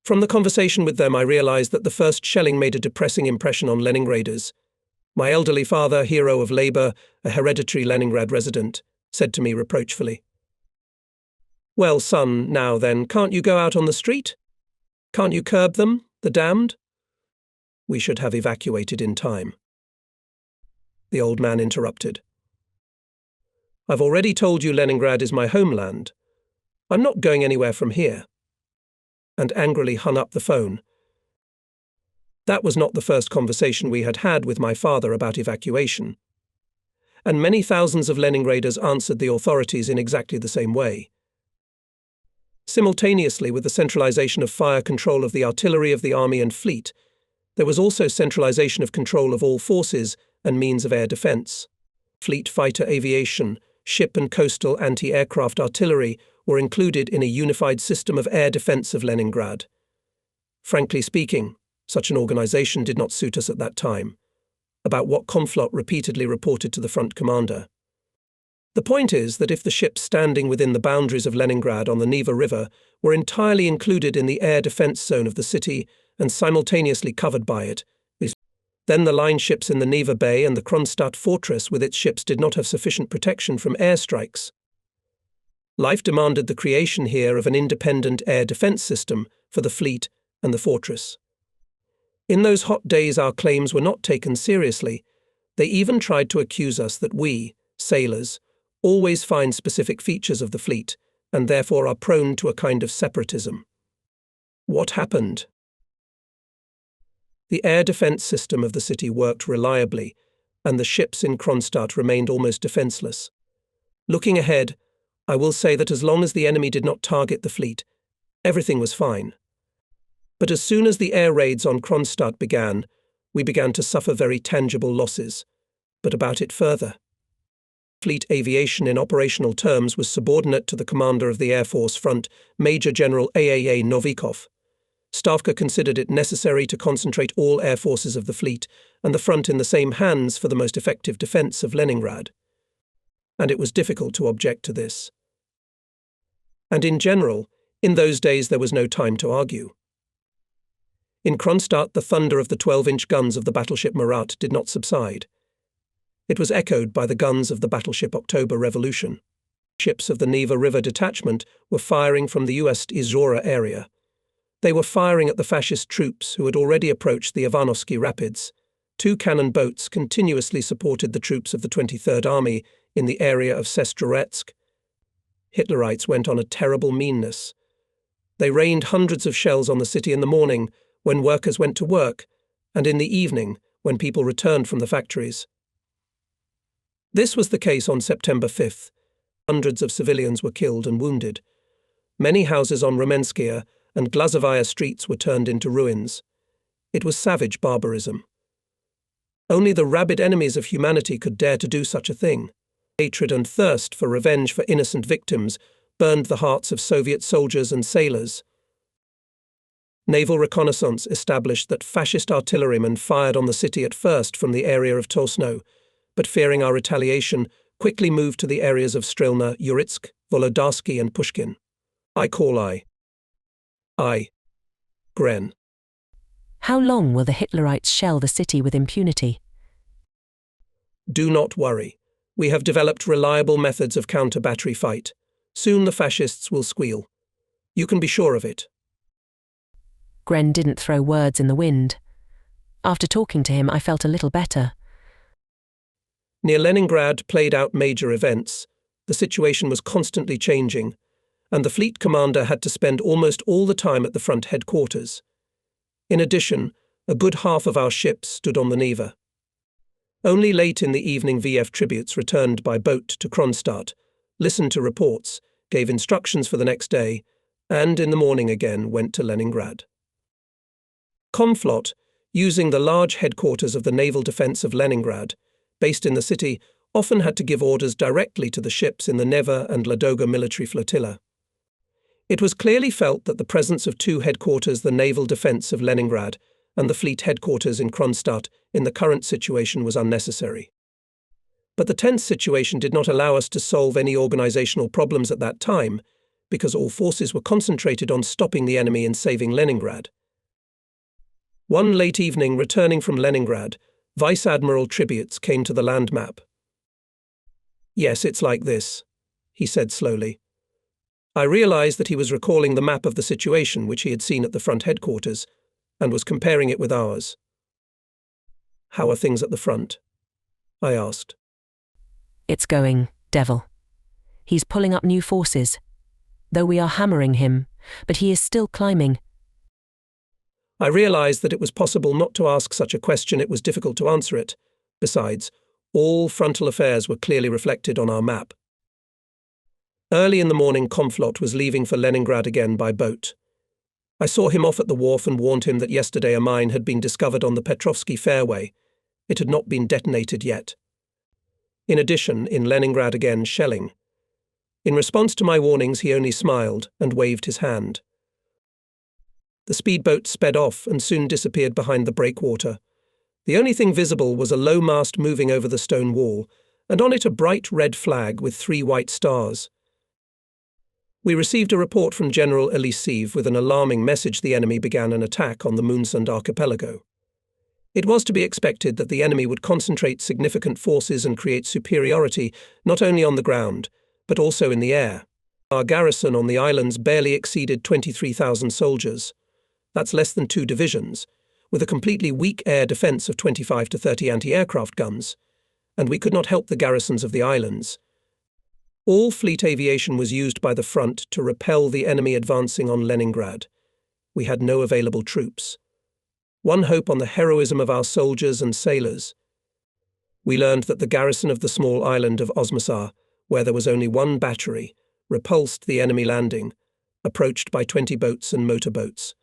Speaker 1: From the conversation with them I realized that the first shelling made a depressing impression on Leningraders. My elderly father, hero of labor, a hereditary Leningrad resident, said to me reproachfully, "Well, son, now then, can't you go out on the street? Can't you curb them, the damned?" We should have evacuated in time. The old man interrupted. "I've already told you Leningrad is my homeland. I'm not going anywhere from here," and angrily hung up the phone. That was not the first conversation we had had with my father about evacuation. And many thousands of Leningraders answered the authorities in exactly the same way. Simultaneously with the centralization of fire control of the artillery of the army and fleet, There was also centralization of control of all forces and means of air defense. Fleet fighter aviation, ship and coastal anti-aircraft artillery were included in a unified system of air defense of Leningrad. Frankly speaking, such an organization did not suit us at that time, about what Komflot repeatedly reported to the front commander. The point is that if the ships standing within the boundaries of Leningrad on the Neva River were entirely included in the air defense zone of the city and simultaneously covered by it, then the line ships in the Neva Bay and the Kronstadt fortress with its ships did not have sufficient protection from airstrikes. Life demanded the creation here of an independent air defense system for the fleet and the fortress. In those hot days our claims were not taken seriously. They even tried to accuse us that we, sailors, always find specific features of the fleet and therefore are prone to a kind of separatism. What happened? The air defense system of the city worked reliably, and the ships in Kronstadt remained almost defenseless. Looking ahead, I will say that as long as the enemy did not target the fleet, everything was fine. But as soon as the air raids on Kronstadt began, we began to suffer very tangible losses. But about it further. Fleet aviation in operational terms was subordinate to the commander of the Air Force front, Major General Aaa Novikov. Stavka considered it necessary to concentrate all air forces of the fleet and the front in the same hands for the most effective defense of Leningrad. And it was difficult to object to this. And in general, in those days there was no time to argue. In Kronstadt, the thunder of the 12-inch guns of the battleship Marat did not subside. It was echoed by the guns of the battleship October Revolution. Ships of the Neva River Detachment were firing from the US Izhora area. They were firing at the fascist troops who had already approached the Ivanovsky Rapids. 2 cannon boats continuously supported the troops of the 23rd Army in the area of Sestroretsk. Hitlerites went on a terrible meanness. They rained hundreds of shells on the city in the morning when workers went to work, and in the evening when people returned from the factories. This was the case on September 5th. Hundreds of civilians were killed and wounded. Many houses on Rumenskaya and Glazovaya streets were turned into ruins. It was savage barbarism. Only the rabid enemies of humanity could dare to do such a thing. Hatred and thirst for revenge for innocent victims burned the hearts of Soviet soldiers and sailors. Naval reconnaissance established that fascist artillerymen fired on the city at first from the area of Tosno, but fearing our retaliation, quickly moved to the areas of Strelna, Yuritsk, Volodarsky and Pushkin. Gren.
Speaker 2: How long will the Hitlerites shell the city with impunity?
Speaker 1: Do not worry. We have developed reliable methods of counter-battery fight. Soon the fascists will squeal. You can be sure of it.
Speaker 2: Gren didn't throw words in the wind. After talking to him, I felt a little better.
Speaker 1: Near Leningrad played out major events. The situation was constantly changing, and the fleet commander had to spend almost all the time at the front headquarters. In addition, a good half of our ships stood on the Neva. Only late in the evening VF tributes returned by boat to Kronstadt, listened to reports, gave instructions for the next day, and in the morning again went to Leningrad. Komflot, using the large headquarters of the naval defense of Leningrad, based in the city, often had to give orders directly to the ships in the Neva and Ladoga military flotilla. It was clearly felt that the presence of 2 headquarters, the naval defense of Leningrad and the fleet headquarters in Kronstadt, in the current situation was unnecessary. But the tense situation did not allow us to solve any organizational problems at that time, because all forces were concentrated on stopping the enemy and saving Leningrad. One late evening, returning from Leningrad, Vice Admiral Tributes came to the land map. "Yes, it's like this," he said slowly. I realized that he was recalling the map of the situation which he had seen at the front headquarters, and was comparing it with ours. "How are things at the front?" I asked.
Speaker 2: "It's going, devil. He's pulling up new forces, though we are hammering him, but he is still climbing."
Speaker 1: I realized that it was possible not to ask such a question. It was difficult to answer it. Besides, all frontal affairs were clearly reflected on our map. Early in the morning, Komflot was leaving for Leningrad again by boat. I saw him off at the wharf and warned him that yesterday a mine had been discovered on the Petrovsky Fairway. It had not been detonated yet. In addition, in Leningrad again, shelling. In response to my warnings, he only smiled and waved his hand. The speedboat sped off and soon disappeared behind the breakwater. The only thing visible was a low mast moving over the stone wall, and on it a bright red flag with 3 white stars. We received a report from General Eliseev with an alarming message the enemy began an attack on the Moonsund archipelago. It was to be expected that the enemy would concentrate significant forces and create superiority not only on the ground, but also in the air. Our garrison on the islands barely exceeded 23,000 soldiers. That's less than 2 divisions, with a completely weak air defence of 25 to 30 anti-aircraft guns, and we could not help the garrisons of the islands. All fleet aviation was used by the front to repel the enemy advancing on Leningrad. We had no available troops. One hope on the heroism of our soldiers and sailors. We learned that the garrison of the small island of Osmosar, where there was only 1 battery, repulsed the enemy landing, approached by 20 boats and motorboats.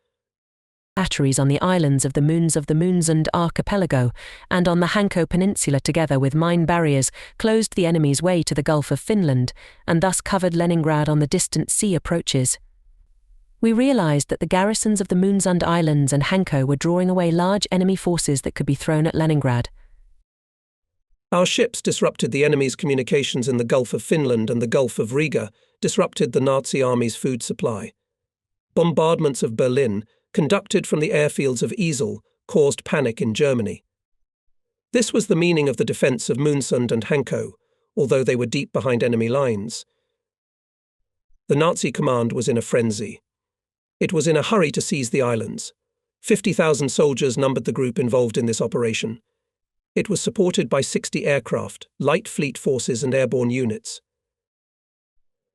Speaker 2: Batteries on the islands of the Moonsund archipelago and on the Hanko Peninsula, together with mine barriers, closed the enemy's way to the Gulf of Finland and thus covered Leningrad on the distant sea approaches. We realized that the garrisons of the Moonsund Islands and Hanko were drawing away large enemy forces that could be thrown at Leningrad.
Speaker 1: Our ships disrupted the enemy's communications in the Gulf of Finland, and the Gulf of Riga disrupted the Nazi army's food supply. Bombardments of Berlin, conducted from the airfields of Isel, caused panic in Germany. This was the meaning of the defence of Moonsund and Hanko, although they were deep behind enemy lines. The Nazi command was in a frenzy. It was in a hurry to seize the islands. 50,000 soldiers numbered the group involved in this operation. It was supported by 60 aircraft, light fleet forces and airborne units.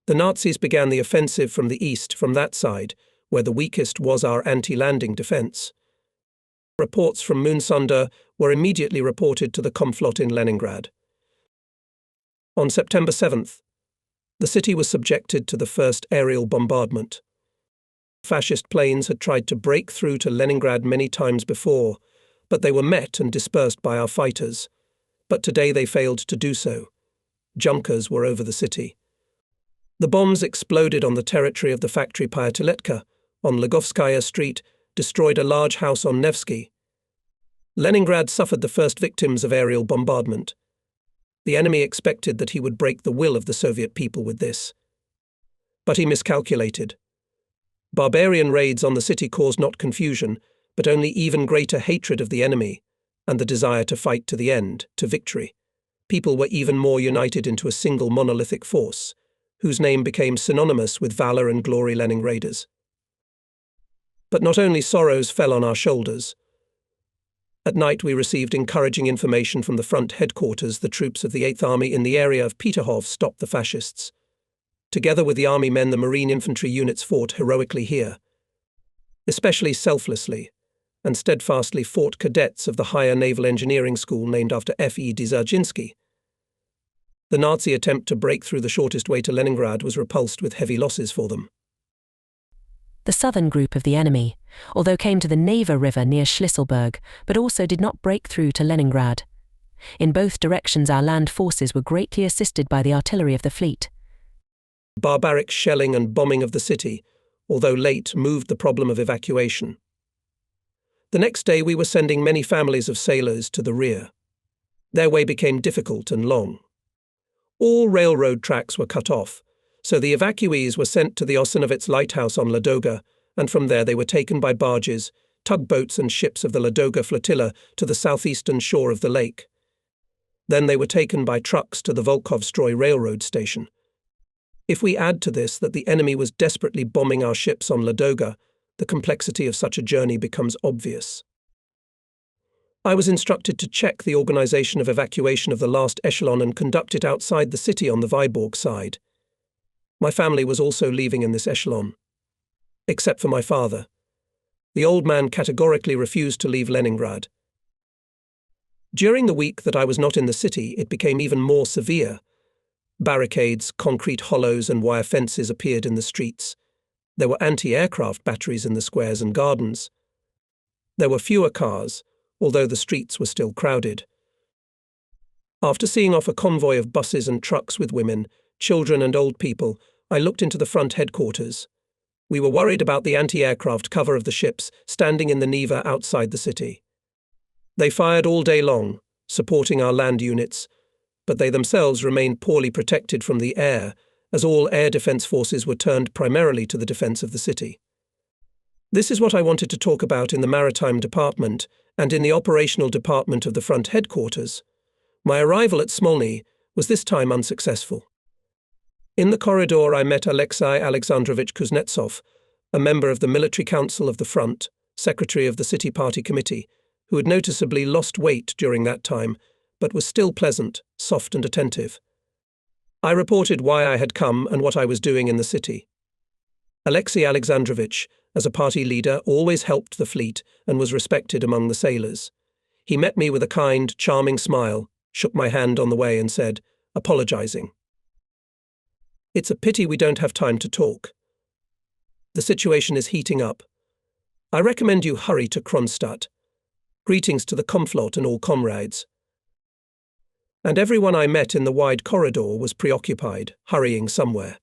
Speaker 1: The Nazis began the offensive from the east, from that side, where the weakest was our anti-landing defence. Reports from Moonsund were immediately reported to the Komflot in Leningrad. On September 7th, the city was subjected to the first aerial bombardment. Fascist planes had tried to break through to Leningrad many times before, but they were met and dispersed by our fighters. But today they failed to do so. Junkers were over the city. The bombs exploded on the territory of the factory Pyatiletka, on Ligovskaya Street, destroyed a large house on Nevsky. Leningrad suffered the first victims of aerial bombardment. The enemy expected that he would break the will of the Soviet people with this. But he miscalculated. Barbarian raids on the city caused not confusion, but only even greater hatred of the enemy, and the desire to fight to the end, to victory. People were even more united into a single monolithic force, whose name became synonymous with valor and glory Lenin raiders. But not only sorrows fell on our shoulders. At night we received encouraging information from the front headquarters. The troops of the 8th Army in the area of Peterhof stopped the fascists. Together with the army men, the Marine infantry units fought heroically here. Especially selflessly and steadfastly fought cadets of the higher naval engineering school named after F.E. Dzierżynski. The Nazi attempt to break through the shortest way to Leningrad was repulsed with heavy losses for them.
Speaker 2: The southern group of the enemy, although came to the Neva River near Schlisselburg, but also did not break through to Leningrad. In both directions our land forces were greatly assisted by the artillery of the fleet.
Speaker 1: Barbaric shelling and bombing of the city, although late, moved the problem of evacuation. The next day we were sending many families of sailors to the rear. Their way became difficult and long. All railroad tracks were cut off, so the evacuees were sent to the Ossinovets lighthouse on Ladoga, and from there they were taken by barges, tugboats and ships of the Ladoga flotilla to the southeastern shore of the lake. Then they were taken by trucks to the Volkovstroy railroad station. If we add to this that the enemy was desperately bombing our ships on Ladoga, the complexity of such a journey becomes obvious. I was instructed to check the organization of evacuation of the last echelon and conduct it outside the city on the Vyborg side. My family was also leaving in this echelon, except for my father. The old man categorically refused to leave Leningrad. During the week that I was not in the city, it became even more severe. Barricades, concrete hollows, and wire fences appeared in the streets. There were anti-aircraft batteries in the squares and gardens. There were fewer cars, although the streets were still crowded. After seeing off a convoy of buses and trucks with women, children and old people, I looked into the front headquarters. We were worried about the anti-aircraft cover of the ships standing in the Neva outside the city. They fired all day long, supporting our land units, but they themselves remained poorly protected from the air, as all air defense forces were turned primarily to the defense of the city. This is what I wanted to talk about in the Maritime Department and in the Operational Department of the front headquarters. My arrival at Smolny was this time unsuccessful. In the corridor I met Alexei Alexandrovich Kuznetsov, a member of the Military Council of the Front, secretary of the City Party Committee, who had noticeably lost weight during that time, but was still pleasant, soft and attentive. I reported why I had come and what I was doing in the city. Alexei Alexandrovich, as a party leader, always helped the fleet and was respected among the sailors. He met me with a kind, charming smile, shook my hand on the way and said, apologizing, "It's a pity we don't have time to talk. The situation is heating up. I recommend you hurry to Kronstadt. Greetings to the Komflot and all comrades." And everyone I met in the wide corridor was preoccupied, hurrying somewhere.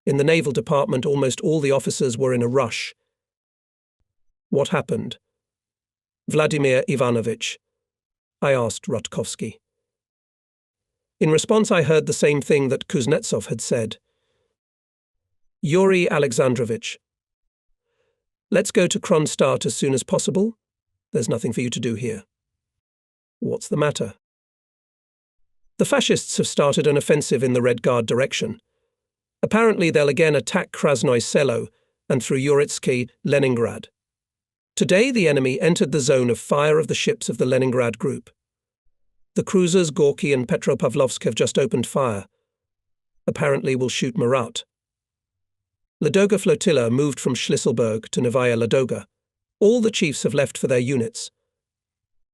Speaker 1: In the Naval Department, almost all the officers were in a rush. "What happened?" "Vladimir Ivanovich," I asked Rutkovsky. In response, I heard the same thing that Kuznetsov had said. "Yuri Alexandrovich, let's go to Kronstadt as soon as possible. There's nothing for you to do here." "What's the matter?" "The fascists have started an offensive in the Red Guard direction. Apparently they'll again attack Krasnoye Selo and through Uritsky, Leningrad. Today the enemy entered the zone of fire of the ships of the Leningrad group. The cruisers Gorky and Petropavlovsk have just opened fire. Apparently will shoot Murat. Ladoga flotilla moved from Schlisselburg to Novaya Ladoga. All the chiefs have left for their units.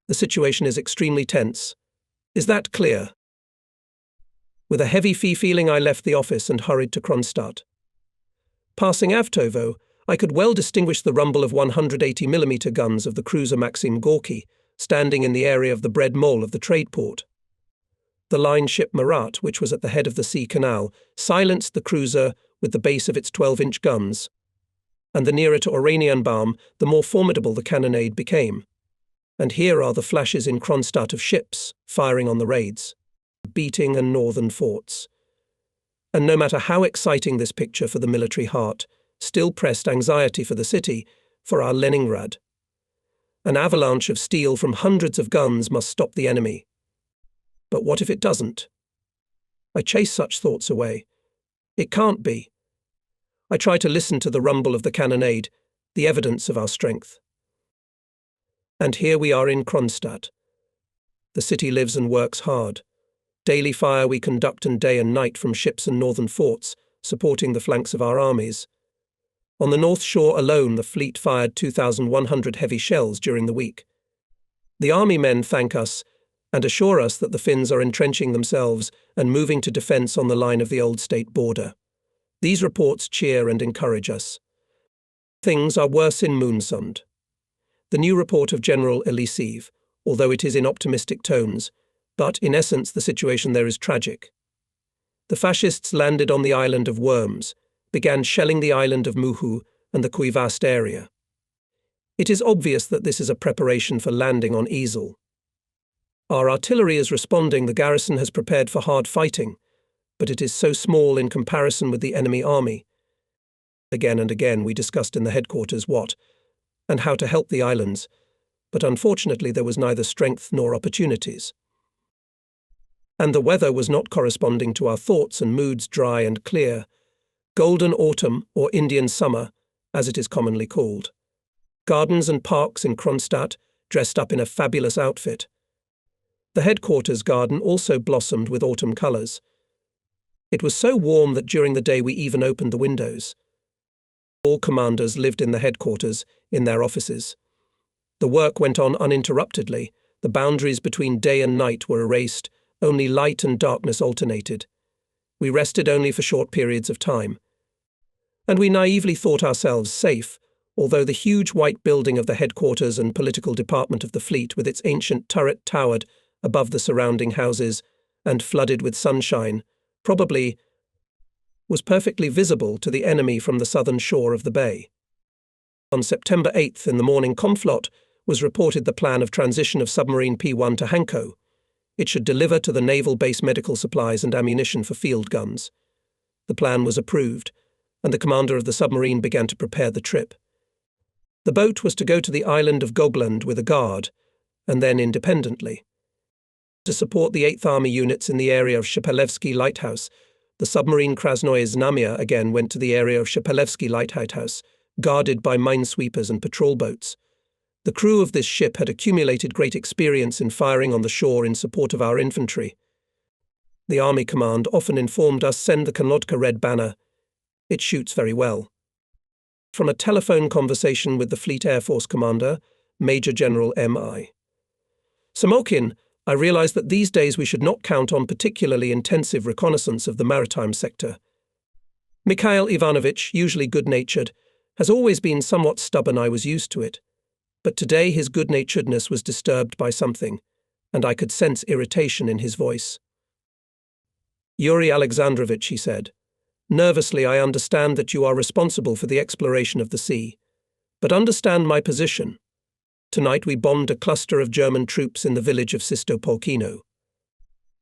Speaker 1: The situation is extremely tense. Is that clear?" With a heavy feeling I left the office and hurried to Kronstadt. Passing Avtovo, I could well distinguish the rumble of 180mm guns of the cruiser Maxim Gorky, standing in the area of the bread mole of the trade port. The line ship Murat, which was at the head of the sea canal, silenced the cruiser with the base of its 12-inch guns, and the nearer to Oranienbaum, the more formidable the cannonade became. And here are the flashes in Kronstadt of ships firing on the raids, beating and northern forts. And no matter how exciting this picture for the military heart, still pressed anxiety for the city, for our Leningrad. An avalanche of steel from hundreds of guns must stop the enemy. But what if it doesn't? I chase such thoughts away. It can't be. I try to listen to the rumble of the cannonade, the evidence of our strength. And here we are in Kronstadt. The city lives and works hard. Daily fire we conduct and day and night from ships and northern forts, supporting the flanks of our armies. On the North Shore alone, the fleet fired 2,100 heavy shells during the week. The army men thank us and assure us that the Finns are entrenching themselves and moving to defence on the line of the old state border. These reports cheer and encourage us. Things are worse in Moonsund. The new report of General Eliseev, although it is in optimistic tones, but in essence the situation there is tragic. The fascists landed on the island of Worms, began shelling the island of Muhu and the Kuivast area. It is obvious that this is a preparation for landing on Isle. Our artillery is responding. The garrison has prepared for hard fighting, but it is so small in comparison with the enemy army. Again and again we discussed in the headquarters what and how to help the islands, but unfortunately there was neither strength nor opportunities. And the weather was not corresponding to our thoughts and moods, dry and clear. Golden autumn, or Indian summer, as it is commonly called. Gardens and parks in Kronstadt, dressed up in a fabulous outfit. The headquarters garden also blossomed with autumn colours. It was so warm that during the day we even opened the windows. All commanders lived in the headquarters, in their offices. The work went on uninterruptedly. The boundaries between day and night were erased. Only light and darkness alternated. We rested only for short periods of time. And we naively thought ourselves safe, although the huge white building of the headquarters and political department of the fleet, with its ancient turret towered above the surrounding houses and flooded with sunshine, probably was perfectly visible to the enemy from the southern shore of the bay. On September 8th in the morning, Comflot was reported the plan of transition of submarine P1 to Hanko. It should deliver to the naval base medical supplies and ammunition for field guns. The plan was approved, and the commander of the submarine began to prepare the trip. The boat was to go to the island of Gobland with a guard, and then independently. To support the 8th Army units in the area of Shepelevsky Lighthouse, the submarine Krasnoye Znamya again went to the area of Shepelevsky Lighthouse, guarded by minesweepers and patrol boats. The crew of this ship had accumulated great experience in firing on the shore in support of our infantry. The Army Command often informed us, "Send the Konlotka Red Banner. It shoots very well." From a telephone conversation with the Fleet Air Force Commander, Major General M.I. Samokin, I realized that these days we should not count on particularly intensive reconnaissance of the maritime sector. Mikhail Ivanovich, usually good-natured, has always been somewhat stubborn. I was used to it. But today his good-naturedness was disturbed by something, and I could sense irritation in his voice. "Yuri Alexandrovich," he said, "nervously I understand that you are responsible for the exploration of the sea. But understand my position. Tonight we bombed a cluster of German troops in the village of Sistopolkino.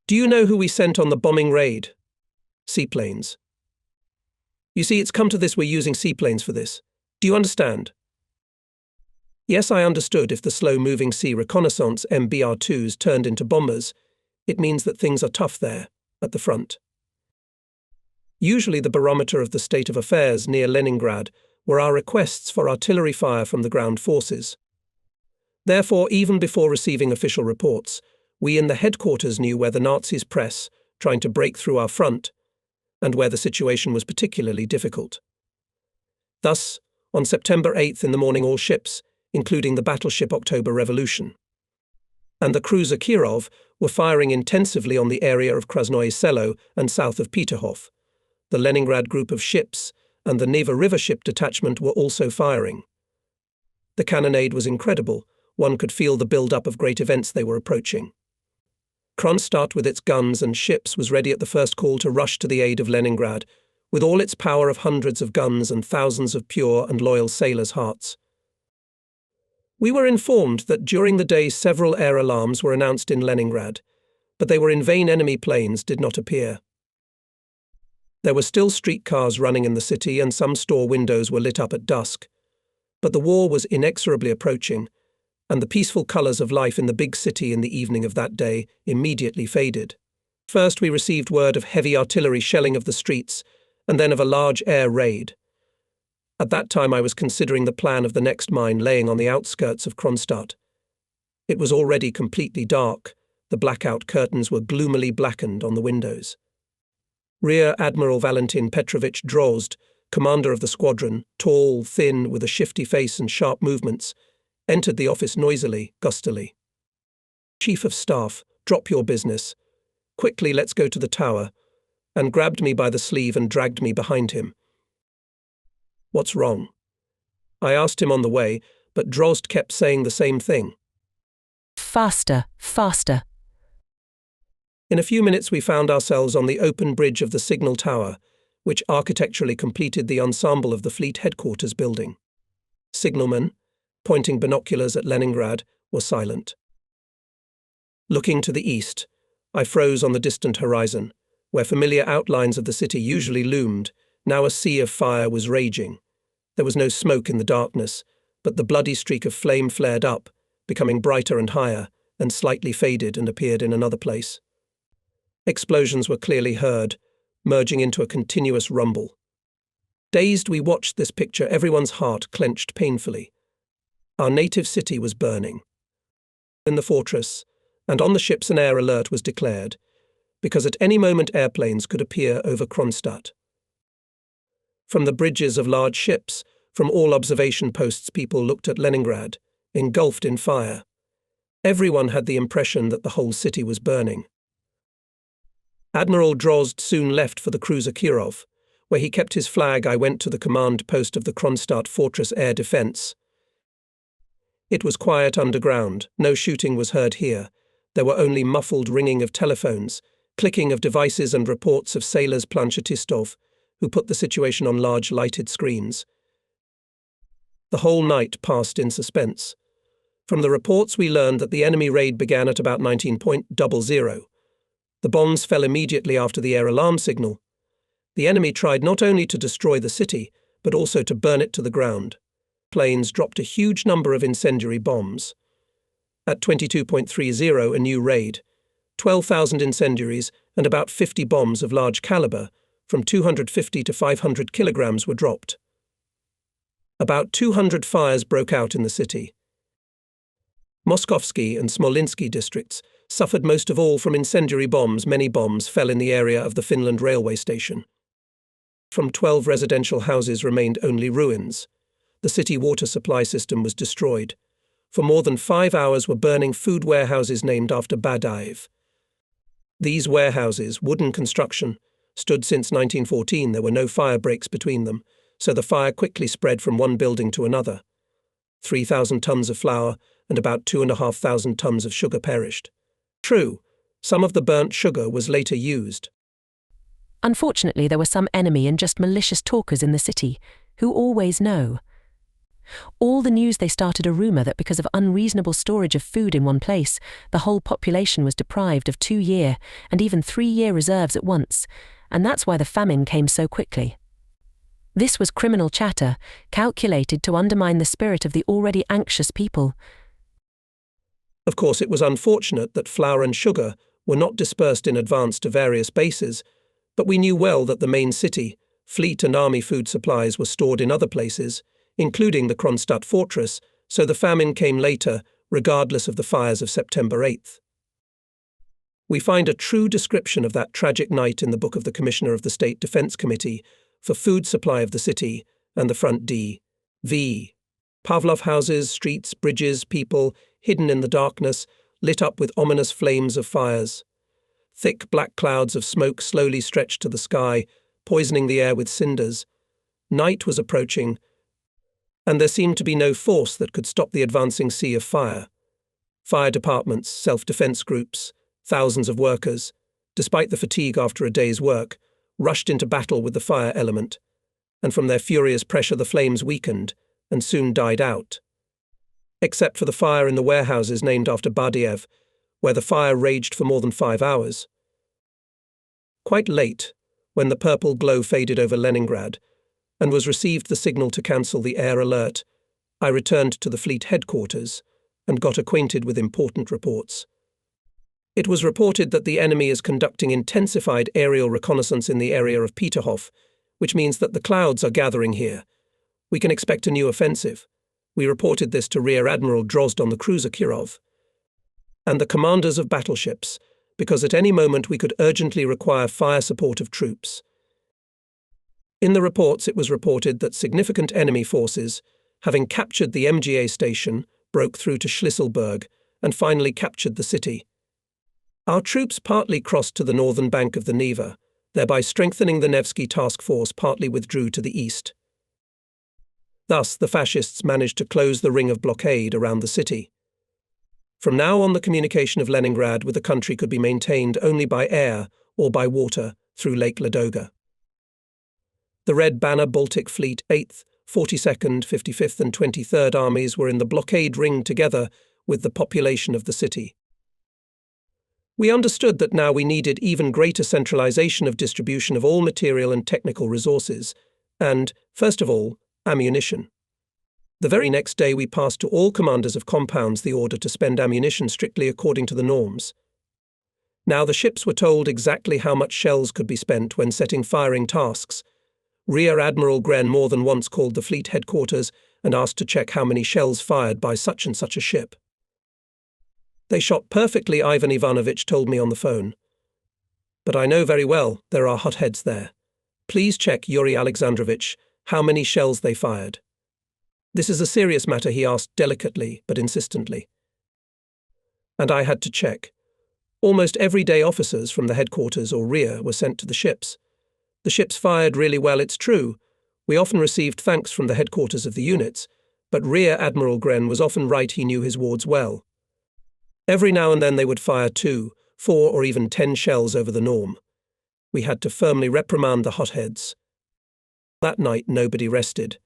Speaker 1: Do you know who we sent on the bombing raid? Seaplanes. You see, it's come to this, we're using seaplanes for this. Do you understand?" Yes, I understood. If the slow-moving sea reconnaissance MBR-2s turned into bombers, it means that things are tough there, at the front. Usually the barometer of the state of affairs near Leningrad were our requests for artillery fire from the ground forces. Therefore, even before receiving official reports, we in the headquarters knew where the Nazis press, trying to break through our front, and where the situation was particularly difficult. Thus, on September 8th in the morning, all ships, including the battleship October Revolution, and the cruiser Kirov, were firing intensively on the area of Krasnoye Selo and south of Peterhof. The Leningrad group of ships and the Neva River ship detachment were also firing. The cannonade was incredible. One could feel the build-up of great events they were approaching. Kronstadt, with its guns and ships, was ready at the first call to rush to the aid of Leningrad, with all its power of hundreds of guns and thousands of pure and loyal sailors' hearts. We were informed that during the day several air alarms were announced in Leningrad, but they were in vain. Enemy planes did not appear. There were still streetcars running in the city, and some store windows were lit up at dusk. But the war was inexorably approaching, and the peaceful colours of life in the big city in the evening of that day immediately faded. First we received word of heavy artillery shelling of the streets, and then of a large air raid. At that time I was considering the plan of the next mine laying on the outskirts of Kronstadt. It was already completely dark. The blackout curtains were gloomily blackened on the windows. Rear Admiral Valentin Petrovich Drozd, commander of the squadron, tall, thin, with a shifty face and sharp movements, entered the office noisily, gustily. "Chief of Staff, drop your business. Quickly, let's go to the tower," and grabbed me by the sleeve and dragged me behind him. "What's wrong?" I asked him on the way, but Drozd kept saying the same thing.
Speaker 2: "Faster, faster."
Speaker 1: In a few minutes we found ourselves on the open bridge of the signal tower, which architecturally completed the ensemble of the fleet headquarters building. Signalmen, pointing binoculars at Leningrad, were silent. Looking to the east, I froze on the distant horizon, where familiar outlines of the city usually loomed. Now a sea of fire was raging. There was no smoke in the darkness, but the bloody streak of flame flared up, becoming brighter and higher, and slightly faded and appeared in another place. Explosions were clearly heard, merging into a continuous rumble. Dazed, we watched this picture, everyone's heart clenched painfully. Our native city was burning. In the fortress, and on the ships an air alert was declared, because at any moment airplanes could appear over Kronstadt. From the bridges of large ships, from all observation posts, people looked at Leningrad, engulfed in fire. Everyone had the impression that the whole city was burning. Admiral Drozd soon left for the cruiser Kirov. Where he kept his flag, I went to the command post of the Kronstadt Fortress Air Defence. It was quiet underground. No shooting was heard here. There were only muffled ringing of telephones, clicking of devices and reports of sailors planchetistov, who put the situation on large lighted screens. The whole night passed in suspense. From the reports we learned that the enemy raid began at about 19:00. The bombs fell immediately after the air alarm signal. The enemy tried not only to destroy the city, but also to burn it to the ground. Planes dropped a huge number of incendiary bombs. At 22:30, a new raid. 12,000 incendiaries and about 50 bombs of large caliber, from 250 to 500 kilograms, were dropped. About 200 fires broke out in the city. Moskovsky and Smolensk districts suffered most of all from incendiary bombs. Many bombs fell in the area of the Finland railway station. From 12 residential houses remained only ruins. The city water supply system was destroyed. For more than 5 hours were burning food warehouses named after Badaev. These warehouses, wooden construction, stood since 1914. There were no fire breaks between them, so the fire quickly spread from one building to another. 3,000 tons of flour and about 2,500 tons of sugar perished. True, some of the burnt sugar was later used.
Speaker 2: Unfortunately, there were some enemy and just malicious talkers in the city, who always know. All the news they started a rumour that because of unreasonable storage of food in one place, the whole population was deprived of 2-year and even 3-year reserves at once, and that's why the famine came so quickly. This was criminal chatter, calculated to undermine the spirit of the already anxious people.
Speaker 1: Of course, it was unfortunate that flour and sugar were not dispersed in advance to various bases, but we knew well that the main city, fleet and army food supplies were stored in other places, including the Kronstadt fortress, so the famine came later, regardless of the fires of September 8th. We find a true description of that tragic night in the book of the Commissioner of the State Defense Committee for Food Supply of the City and the Front D.V. Pavlov houses, streets, bridges, people, hidden in the darkness, lit up with ominous flames of fires. Thick black clouds of smoke slowly stretched to the sky, poisoning the air with cinders. Night was approaching, and there seemed to be no force that could stop the advancing sea of fire. Fire departments, self-defense groups, thousands of workers, despite the fatigue after a day's work, rushed into battle with the fire element, and from their furious pressure the flames weakened and soon died out. Except for the fire in the warehouses named after Badaev, where the fire raged for more than 5 hours. Quite late, when the purple glow faded over Leningrad, and was received the signal to cancel the air alert, I returned to the fleet headquarters and got acquainted with important reports. It was reported that the enemy is conducting intensified aerial reconnaissance in the area of Peterhof, which means that the clouds are gathering here. We can expect a new offensive. We reported this to Rear Admiral Drozd on the cruiser Kirov, and the commanders of battleships, because at any moment we could urgently require fire support of troops. In the reports it was reported that significant enemy forces, having captured the MGA station, broke through to Schlisselburg and finally captured the city. Our troops partly crossed to the northern bank of the Neva, thereby strengthening the Nevsky task force partly withdrew to the east. Thus, the fascists managed to close the ring of blockade around the city. From now on, the communication of Leningrad with the country could be maintained only by air or by water through Lake Ladoga. The Red Banner Baltic Fleet 8th, 42nd, 55th and 23rd Armies were in the blockade ring together with the population of the city. We understood that now we needed even greater centralization of distribution of all material and technical resources, and, first of all, ammunition. The very next day we passed to all commanders of compounds the order to spend ammunition strictly according to the norms. Now the ships were told exactly how much shells could be spent when setting firing tasks. Rear Admiral Gren more than once called the fleet headquarters and asked to check how many shells fired by such and such a ship. They shot perfectly, Ivan Ivanovich told me on the phone. But I know very well there are hotheads there. Please check, Yuri Alexandrovich, how many shells they fired. This is a serious matter, he asked delicately but insistently. And I had to check. Almost every day officers from the headquarters or rear were sent to the ships. The ships fired really well, it's true. We often received thanks from the headquarters of the units, but Rear Admiral Gren was often right, he knew his wards well. Every now and then they would fire 2, 4 or even 10 shells over the norm. We had to firmly reprimand the hotheads. That night nobody rested.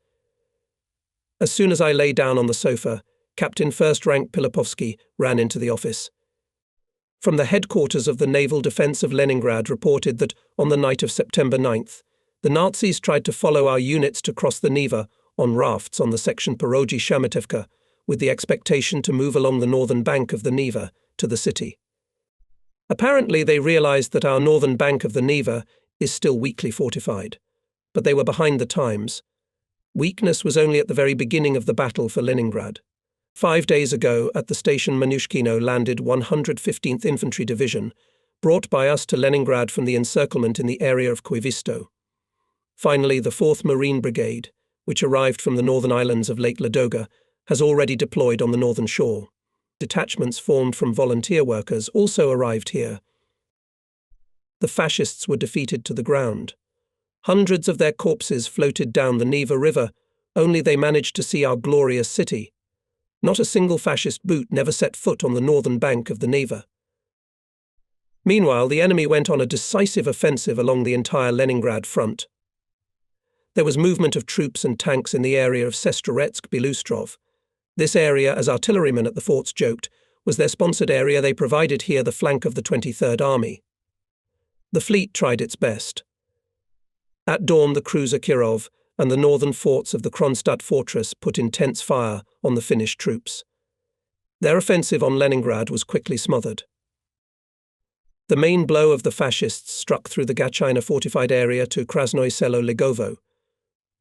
Speaker 1: As soon as I lay down on the sofa, Captain First Rank Pilipovsky ran into the office. From the headquarters of the Naval Defense of Leningrad reported that on the night of September 9th, the Nazis tried to follow our units to cross the Neva on rafts on the section Porogi-Shametevka, with the expectation to move along the northern bank of the Neva to the city. Apparently they realized that our northern bank of the Neva is still weakly fortified, but they were behind the times. Weakness was only at the very beginning of the battle for Leningrad. 5 days ago, at the station Manushkino landed 115th Infantry Division, brought by us to Leningrad from the encirclement in the area of Koivisto. Finally, the 4th Marine Brigade, which arrived from the northern islands of Lake Ladoga, has already deployed on the northern shore. Detachments formed from volunteer workers also arrived here. The fascists were defeated to the ground. Hundreds of their corpses floated down the Neva River, only they managed to see our glorious city. Not a single fascist boot never set foot on the northern bank of the Neva. Meanwhile, the enemy went on a decisive offensive along the entire Leningrad front. There was movement of troops and tanks in the area of Sestroretsk-Belustrov. This area, as artillerymen at the forts joked, was their sponsored area. They provided here the flank of the 23rd Army. The fleet tried its best. At dawn, the cruiser Kirov and the northern forts of the Kronstadt fortress put intense fire on the Finnish troops. Their offensive on Leningrad was quickly smothered. The main blow of the fascists struck through the Gachina fortified area to Krasnoye Selo-Ligovo.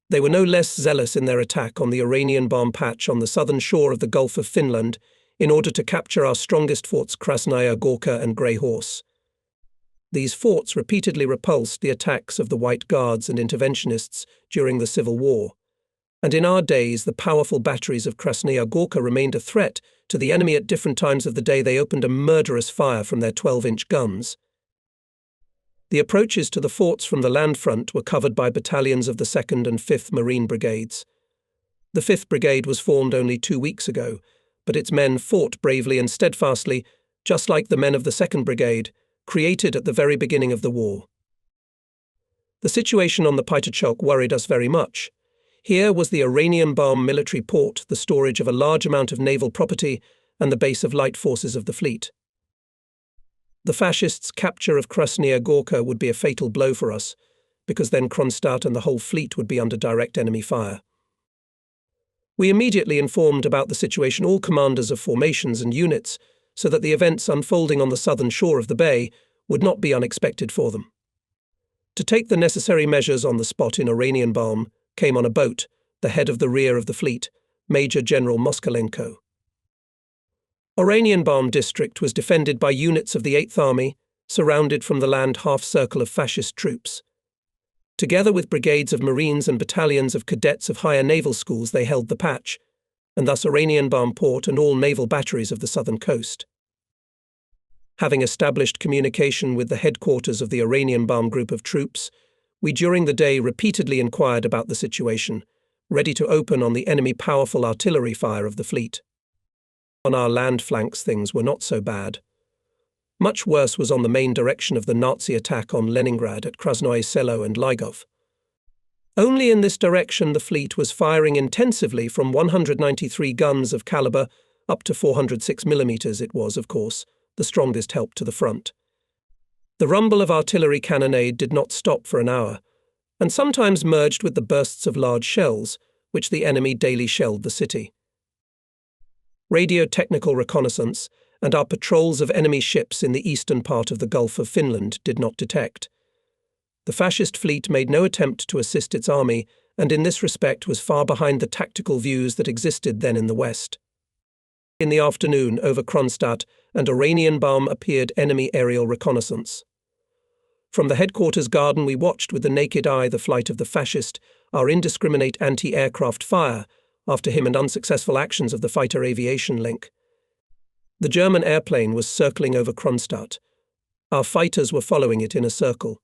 Speaker 1: They were no less zealous in their attack on the Iranian bomb patch on the southern shore of the Gulf of Finland in order to capture our strongest forts Krasnaya Gorka and Grey Horse. These forts repeatedly repulsed the attacks of the White Guards and interventionists during the Civil War, and in our days the powerful batteries of Krasnaya Gorka remained a threat to the enemy at different times of the day. They opened a murderous fire from their 12-inch guns. The approaches to the forts from the land front were covered by battalions of the 2nd and 5th Marine Brigades. The 5th Brigade was formed only 2 weeks ago, but its men fought bravely and steadfastly, just like the men of the 2nd Brigade, created at the very beginning of the war. The situation on the Pytachok worried us very much. Here was the Iranian bomb military port, the storage of a large amount of naval property, and the base of light forces of the fleet. The fascists' capture of Krasnaya Gorka would be a fatal blow for us, because then Kronstadt and the whole fleet would be under direct enemy fire. We immediately informed about the situation all commanders of formations and units, so that the events unfolding on the southern shore of the bay would not be unexpected for them. To take the necessary measures on the spot in Iranian bomb came on a boat, the head of the rear of the fleet, Major General Moskalenko. Oranienbaum district was defended by units of the 8th Army, surrounded from the land half-circle of fascist troops. Together with brigades of Marines and battalions of cadets of higher naval schools, they held the patch, and thus Oranienbaum port and all naval batteries of the southern coast. Having established communication with the headquarters of the Oranienbaum group of troops, we during the day repeatedly inquired about the situation, ready to open on the enemy powerful artillery fire of the fleet. On our land flanks things were not so bad. Much worse was on the main direction of the Nazi attack on Leningrad at Krasnoye Selo and Ligov. Only in this direction the fleet was firing intensively from 193 guns of caliber up to 406 mm. It was, of course, the strongest help to the front. The rumble of artillery cannonade did not stop for an hour, and sometimes merged with the bursts of large shells, which the enemy daily shelled the city. Radio-technical reconnaissance and our patrols of enemy ships in the eastern part of the Gulf of Finland did not detect. The fascist fleet made no attempt to assist its army, and in this respect was far behind the tactical views that existed then in the west. In the afternoon, over Kronstadt and Oranienbaum appeared enemy aerial reconnaissance. From the headquarters garden we watched with the naked eye the flight of the fascist, our indiscriminate anti-aircraft fire, after him and unsuccessful actions of the fighter aviation link. The German airplane was circling over Kronstadt. Our fighters were following it in a circle.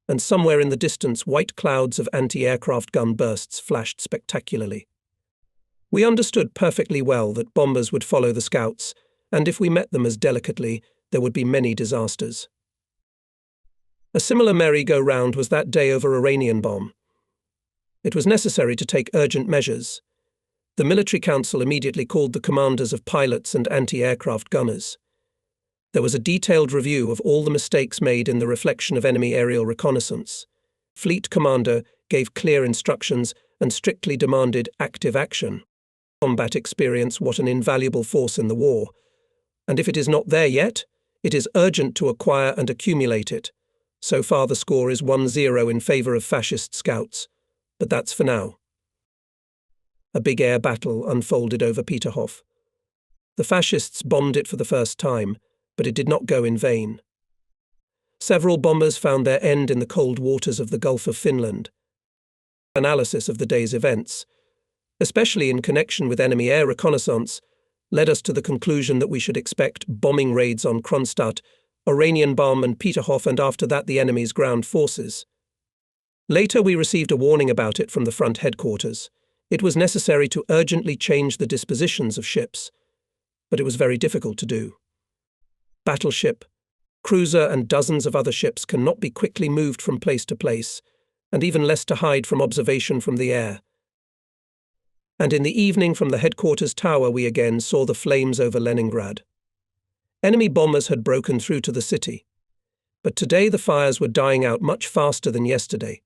Speaker 1: and somewhere in the distance white clouds of anti-aircraft gun bursts flashed spectacularly. We understood perfectly well that bombers would follow the scouts, and if we met them as delicately, there would be many disasters. A similar merry-go-round was that day over Iranian bomb. It was necessary to take urgent measures. The military council immediately called the commanders of pilots and anti-aircraft gunners. There was a detailed review of all the mistakes made in the reflection of enemy aerial reconnaissance. Fleet commander gave clear instructions and strictly demanded active action. Combat experience, what an invaluable force in the war. And if it is not there yet, it is urgent to acquire and accumulate it. So far the score is 1-0 in favour of fascist scouts. But that's for now. A big air battle unfolded over Peterhof. The fascists bombed it for the first time, but it did not go in vain. Several bombers found their end in the cold waters of the Gulf of Finland. Analysis of the day's events, especially in connection with enemy air reconnaissance, led us to the conclusion that we should expect bombing raids on Kronstadt, Iranian bomb and Peterhof, and after that the enemy's ground forces. Later we received a warning about it from the front headquarters. It was necessary to urgently change the dispositions of ships, but it was very difficult to do. Battleship, cruiser and dozens of other ships cannot be quickly moved from place to place, and even less to hide from observation from the air. And in the evening from the headquarters tower we again saw the flames over Leningrad. Enemy bombers had broken through to the city, but today the fires were dying out much faster than yesterday.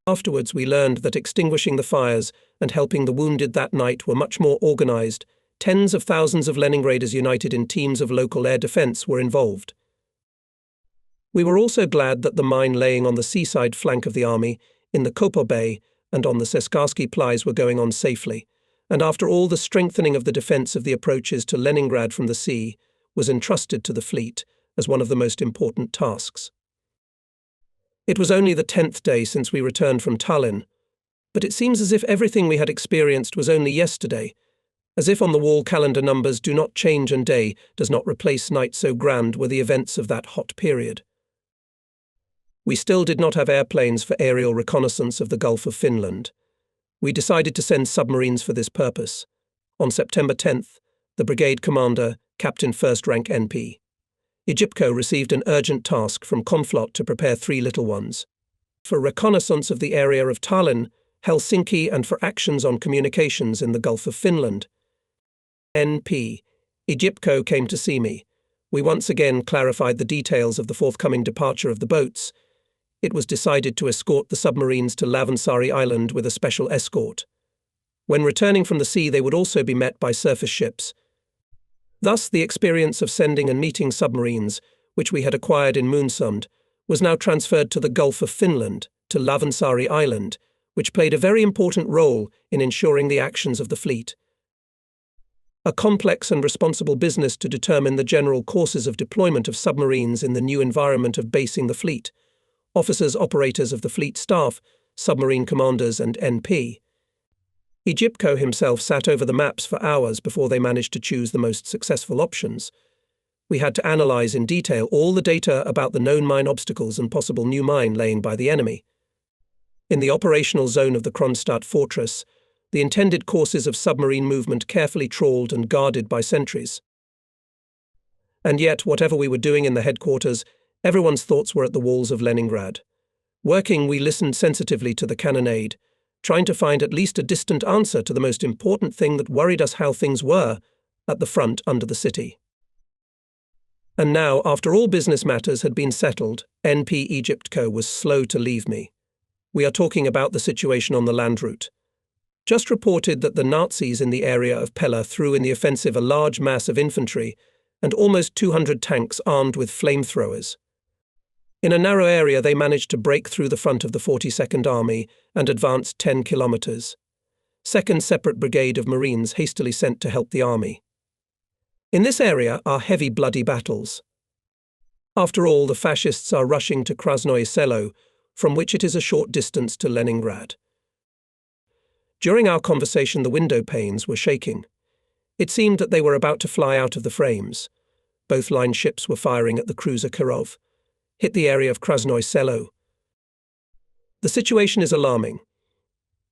Speaker 1: Afterwards we learned that extinguishing the fires and helping the wounded that night were much more organized. Tens of thousands of Leningraders united in teams of local air defense were involved. We were also glad that the mine laying on the seaside flank of the army, in the Kopo Bay and on the Seskarsky Plies were going on safely, and after all the strengthening of the defense of the approaches to Leningrad from the sea was entrusted to the fleet as one of the most important tasks. It was only the 10th day since we returned from Tallinn, but it seems as if everything we had experienced was only yesterday, as if on the wall calendar numbers do not change and day does not replace night, so grand were the events of that hot period. We still did not have airplanes for aerial reconnaissance of the Gulf of Finland. We decided to send submarines for this purpose. On September 10th, the brigade commander, Captain First Rank NP, Egyptco received an urgent task from Conflot to prepare 3 little ones for reconnaissance of the area of Tallinn, Helsinki, and for actions on communications in the Gulf of Finland. NP, Egyptco came to see me. We once again clarified the details of the forthcoming departure of the boats. It was decided to escort the submarines to Lavansari Island with a special escort. When returning from the sea, they would also be met by surface ships. Thus, the experience of sending and meeting submarines, which we had acquired in Moonsund, was now transferred to the Gulf of Finland, to Lavansari Island, which played a very important role in ensuring the actions of the fleet. A complex and responsible business to determine the general courses of deployment of submarines in the new environment of basing the fleet. Officers, operators of the fleet staff, submarine commanders and NP. Egyptco himself sat over the maps for hours before they managed to choose the most successful options. We had to analyze in detail all the data about the known mine obstacles and possible new mine laying by the enemy. In the operational zone of the Kronstadt fortress, the intended courses of submarine movement carefully trawled and guarded by sentries. And yet, whatever we were doing in the headquarters, everyone's thoughts were at the walls of Leningrad. Working, we listened sensitively to the cannonade, trying to find at least a distant answer to the most important thing that worried us: how things were at the front under the city. And now, after all business matters had been settled, NP Egyptco was slow to leave me. We are talking about the situation on the land route. Just reported that the Nazis in the area of Pella threw in the offensive a large mass of infantry and almost 200 tanks armed with flamethrowers. In a narrow area they managed to break through the front of the 42nd Army and advanced 10 kilometers. Second separate brigade of Marines hastily sent to help the army. In this area are heavy bloody battles. After all, the fascists are rushing to Krasnoye Selo, from which it is a short distance to Leningrad. During our conversation the window panes were shaking. It seemed that they were about to fly out of the frames. Both line ships were firing at the cruiser Kirov, hit the area of Krasnoye Selo. The situation is alarming.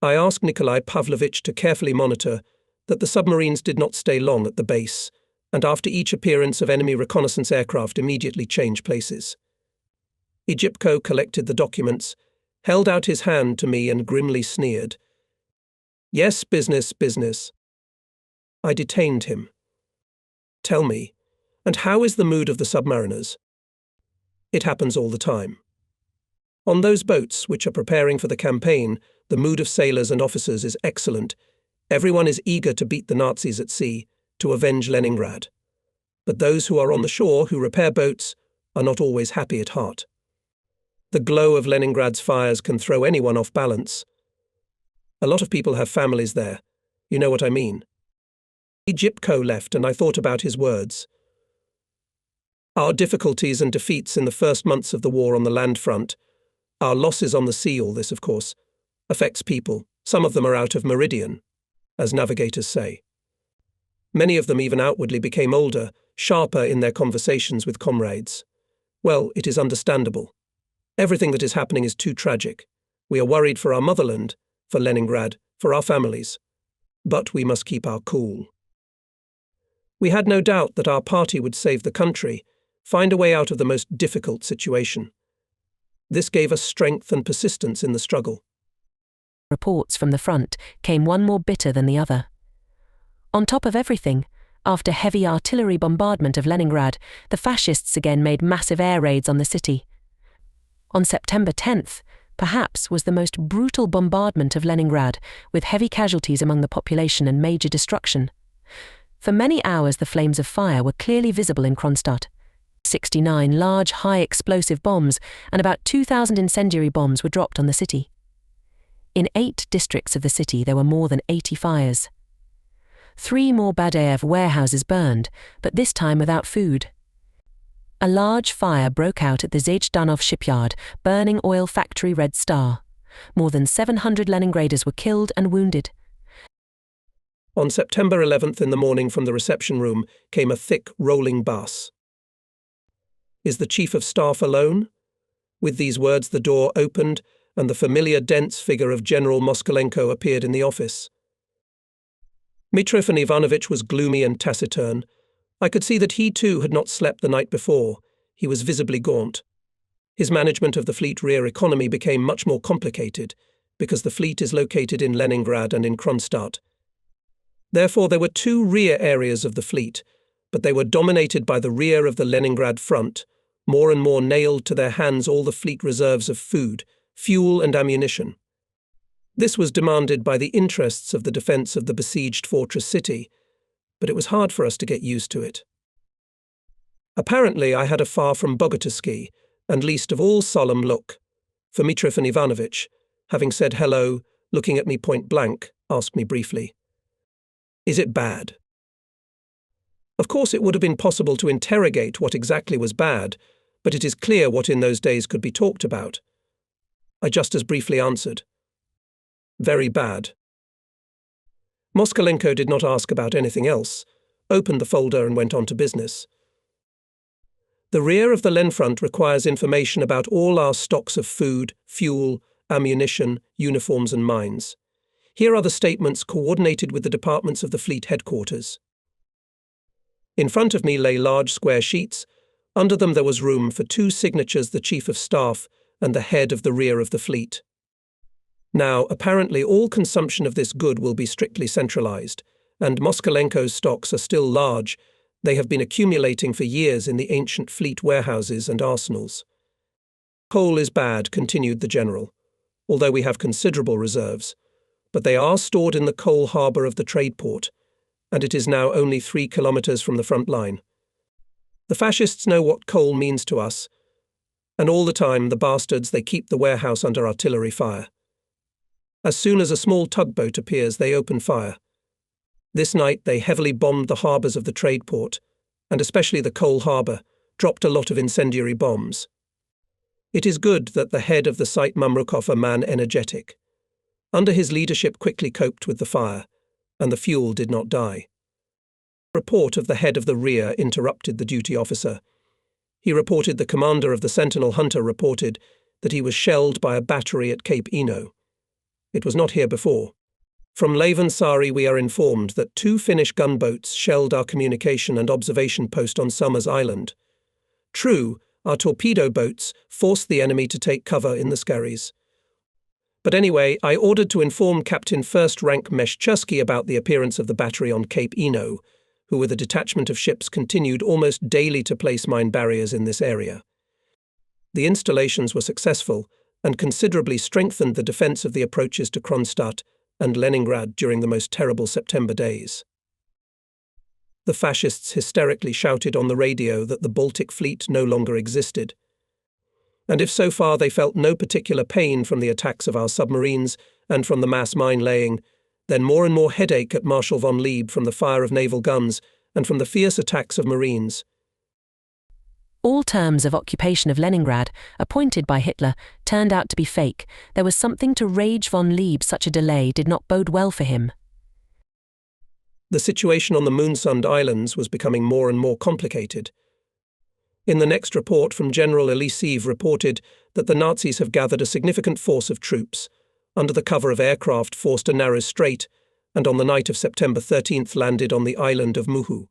Speaker 1: I asked Nikolai Pavlovich to carefully monitor that the submarines did not stay long at the base, and after each appearance of enemy reconnaissance aircraft immediately change places. Egypko collected the documents, held out his hand to me and grimly sneered. Yes, business, business. I detained him. Tell me, and how is the mood of the submariners? It happens all the time. On those boats which are preparing for the campaign, the mood of sailors and officers is excellent. Everyone is eager to beat the Nazis at sea, to avenge Leningrad. But those who are on the shore, who repair boats, are not always happy at heart. The glow of Leningrad's fires can throw anyone off balance. A lot of people have families there. You know what I mean. Egypko left, and I thought about his words. Our difficulties and defeats in the first months of the war on the land front, our losses on the sea, all this, of course, affects people. Some of them are out of meridian, as navigators say. Many of them even outwardly became older, sharper in their conversations with comrades. Well, it is understandable. Everything that is happening is too tragic. We are worried for our motherland, for Leningrad, for our families. But we must keep our cool. We had no doubt that our party would save the country, find a way out of the most difficult situation. This gave us strength and persistence in the struggle.
Speaker 2: Reports from the front came one more bitter than the other. On top of everything, after heavy artillery bombardment of Leningrad, the fascists again made massive air raids on the city. On September 10th, perhaps was the most brutal bombardment of Leningrad, with heavy casualties among the population and major destruction. For many hours the flames of fire were clearly visible in Kronstadt. 69 large, high-explosive bombs and about 2,000 incendiary bombs were dropped on the city. In 8 districts of the city there were more than 80 fires. 3 more Badaev warehouses burned, but this time without food. A large fire broke out at the Zajdanov shipyard, burning oil factory Red Star. More than 700 Leningraders were killed and wounded.
Speaker 1: On September 11th in the morning from the reception room came a thick, rolling bass. Is the Chief of Staff alone? With these words the door opened, and the familiar dense figure of General Moskalenko appeared in the office. Mitrofan Ivanovich was gloomy and taciturn. I could see that he too had not slept the night before. He was visibly gaunt. His management of the fleet rear economy became much more complicated, because the fleet is located in Leningrad and in Kronstadt. Therefore there were 2 rear areas of the fleet, but they were dominated by the rear of the Leningrad front, more and more nailed to their hands all the fleet reserves of food, fuel and ammunition. This was demanded by the interests of the defence of the besieged fortress city, but it was hard for us to get used to it. Apparently I had a far from Bogotyski, and least of all solemn look, for Mitrofan Ivanovich, having said hello, looking at me point blank, asked me briefly, "Is it bad?" Of course it would have been possible to interrogate what exactly was bad, but it is clear what in those days could be talked about. I just as briefly answered, "Very bad." Moskalenko did not ask about anything else, opened the folder and went on to business. The rear of the Len front requires information about all our stocks of food, fuel, ammunition, uniforms and mines. Here are the statements coordinated with the departments of the fleet headquarters. In front of me lay large square sheets. Under them there was room for 2 signatures, the Chief of Staff and the head of the rear of the fleet. Now, apparently all consumption of this good will be strictly centralized, and Moskalenko's stocks are still large. They have been accumulating for years in the ancient fleet warehouses and arsenals. Coal is bad, continued the general, although we have considerable reserves, but they are stored in the coal harbour of the trade port, and it is now only 3 kilometres from the front line. The fascists know what coal means to us, and all the time, the bastards, they keep the warehouse under artillery fire. As soon as a small tugboat appears, they open fire. This night they heavily bombed the harbours of the trade port, and especially the coal harbour, dropped a lot of incendiary bombs. It is good that the head of the site Mamrukov, a man energetic. Under his leadership quickly coped with the fire, and the fuel did not die. The report of the head of the rear interrupted the duty officer. He reported the commander of the Sentinel Hunter reported that he was shelled by a battery at Cape Eno. It was not here before. From Levensari we are informed that 2 Finnish gunboats shelled our communication and observation post on Summers Island. True, our torpedo boats forced the enemy to take cover in the skerries. But anyway, I ordered to inform Captain First Rank Meshchersky about the appearance of the battery on Cape Eno, who with a detachment of ships continued almost daily to place mine barriers in this area. The installations were successful and considerably strengthened the defence of the approaches to Kronstadt and Leningrad during the most terrible September days. The fascists hysterically shouted on the radio that the Baltic Fleet no longer existed. And if so far they felt no particular pain from the attacks of our submarines and from the mass mine-laying, then more and more headache at Marshal von Lieb from the fire of naval guns and from the fierce attacks of marines.
Speaker 2: All terms of occupation of Leningrad, appointed by Hitler, turned out to be fake. There was something to rage von Lieb. Such a delay did not bode well for him.
Speaker 1: The situation on the Moonsund Islands was becoming more and more complicated. In the next report from General Elisiv reported that the Nazis have gathered a significant force of troops, under the cover of aircraft forced a narrow strait, and on the night of September 13th landed on the island of Muhu.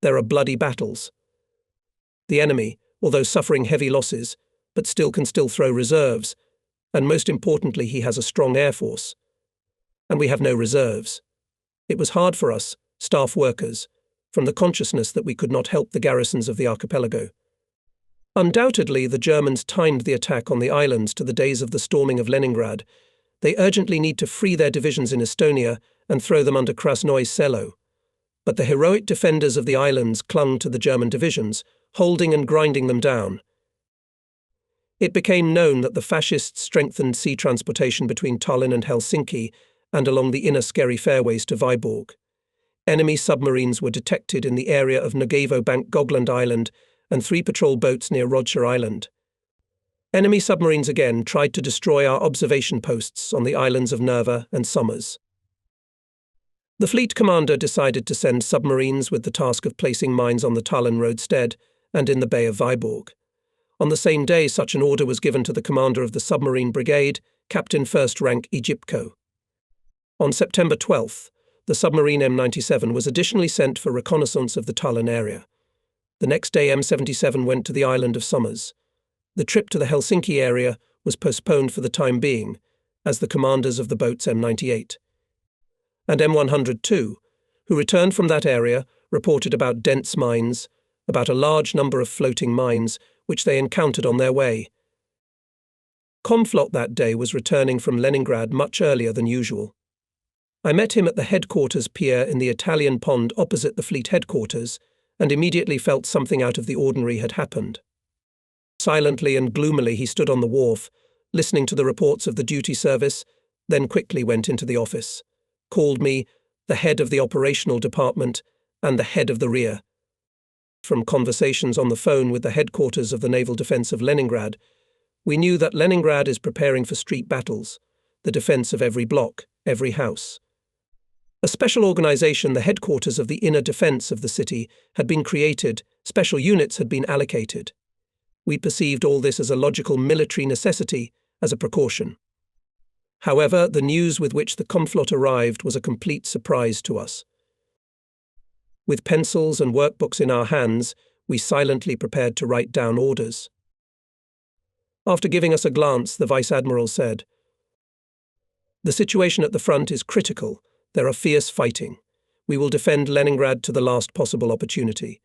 Speaker 1: There are bloody battles. The enemy, although suffering heavy losses, but can still throw reserves, and most importantly he has a strong air force. And we have no reserves. It was hard for us, staff workers, from the consciousness that we could not help the garrisons of the archipelago. Undoubtedly the Germans timed the attack on the islands to the days of the storming of Leningrad. They urgently need to free their divisions in Estonia and throw them under Krasnoye Selo. But the heroic defenders of the islands clung to the German divisions, holding and grinding them down. It became known that the fascists strengthened sea transportation between Tallinn and Helsinki and along the inner Skerry fairways to Vyborg. Enemy submarines were detected in the area of Nogevo Bank Gogland Island and 3 patrol boats near Roger Island. Enemy submarines again tried to destroy our observation posts on the islands of Nerva and Somers. The fleet commander decided to send submarines with the task of placing mines on the Tallinn roadstead and in the Bay of Vyborg. On the same day, such an order was given to the commander of the submarine brigade, Captain First Rank Egyptko. On September 12th, the submarine M97 was additionally sent for reconnaissance of the Tallinn area. The next day M77 went to the island of Somers. The trip to the Helsinki area was postponed for the time being, as the commanders of the boats M98 and M102, who returned from that area, reported about dense mines, about a large number of floating mines which they encountered on their way. Komflot that day was returning from Leningrad much earlier than usual. I met him at the headquarters pier in the Italian pond opposite the fleet headquarters and immediately felt something out of the ordinary had happened. Silently and gloomily he stood on the wharf, listening to the reports of the duty service, then quickly went into the office, called me the head of the operational department and the head of the rear. From conversations on the phone with the headquarters of the Naval Defense of Leningrad, we knew that Leningrad is preparing for street battles, the defense of every block, every house. A special organization, the headquarters of the inner defense of the city, had been created, special units had been allocated. We perceived all this as a logical military necessity, as a precaution. However, the news with which the Komflot arrived was a complete surprise to us. With pencils and workbooks in our hands, we silently prepared to write down orders. After giving us a glance, the Vice Admiral said, "The situation at the front is critical. There are fierce fighting. We will defend Leningrad to the last possible opportunity.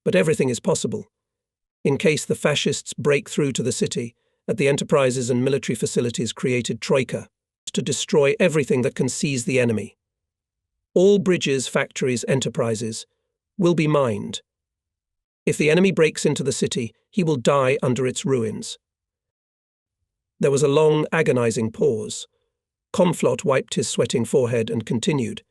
Speaker 1: But everything is possible. In case the fascists break through to the city, at the enterprises and military facilities created Troika, to destroy everything that can seize the enemy. All bridges, factories, enterprises will be mined. If the enemy breaks into the city, he will die under its ruins." There was a long, agonizing pause. Komflot wiped his sweating forehead and continued.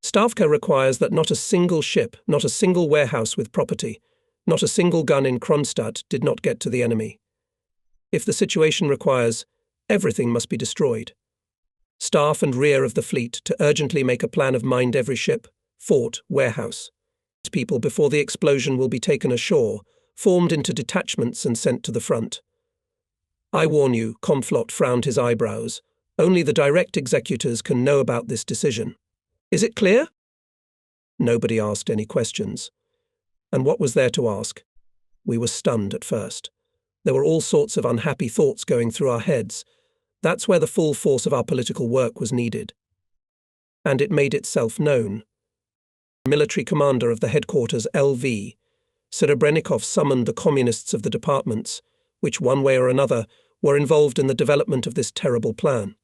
Speaker 1: "Stavka requires that not a single ship, not a single warehouse with property, not a single gun in Kronstadt did not get to the enemy. If the situation requires, everything must be destroyed. Staff and rear of the fleet to urgently make a plan of mined every ship, fort, warehouse. People before the explosion will be taken ashore, formed into detachments and sent to the front. I warn you, Comflot frowned his eyebrows. Only the direct executors can know about this decision. Is it clear? Nobody asked any questions. And what was there to ask? We were stunned at first. There were all sorts of unhappy thoughts going through our heads. That's where the full force of our political work was needed. And it made itself known. The military commander of the headquarters LV, Serebrennikov, summoned the communists of the departments, which one way or another were involved in the development of this terrible plan.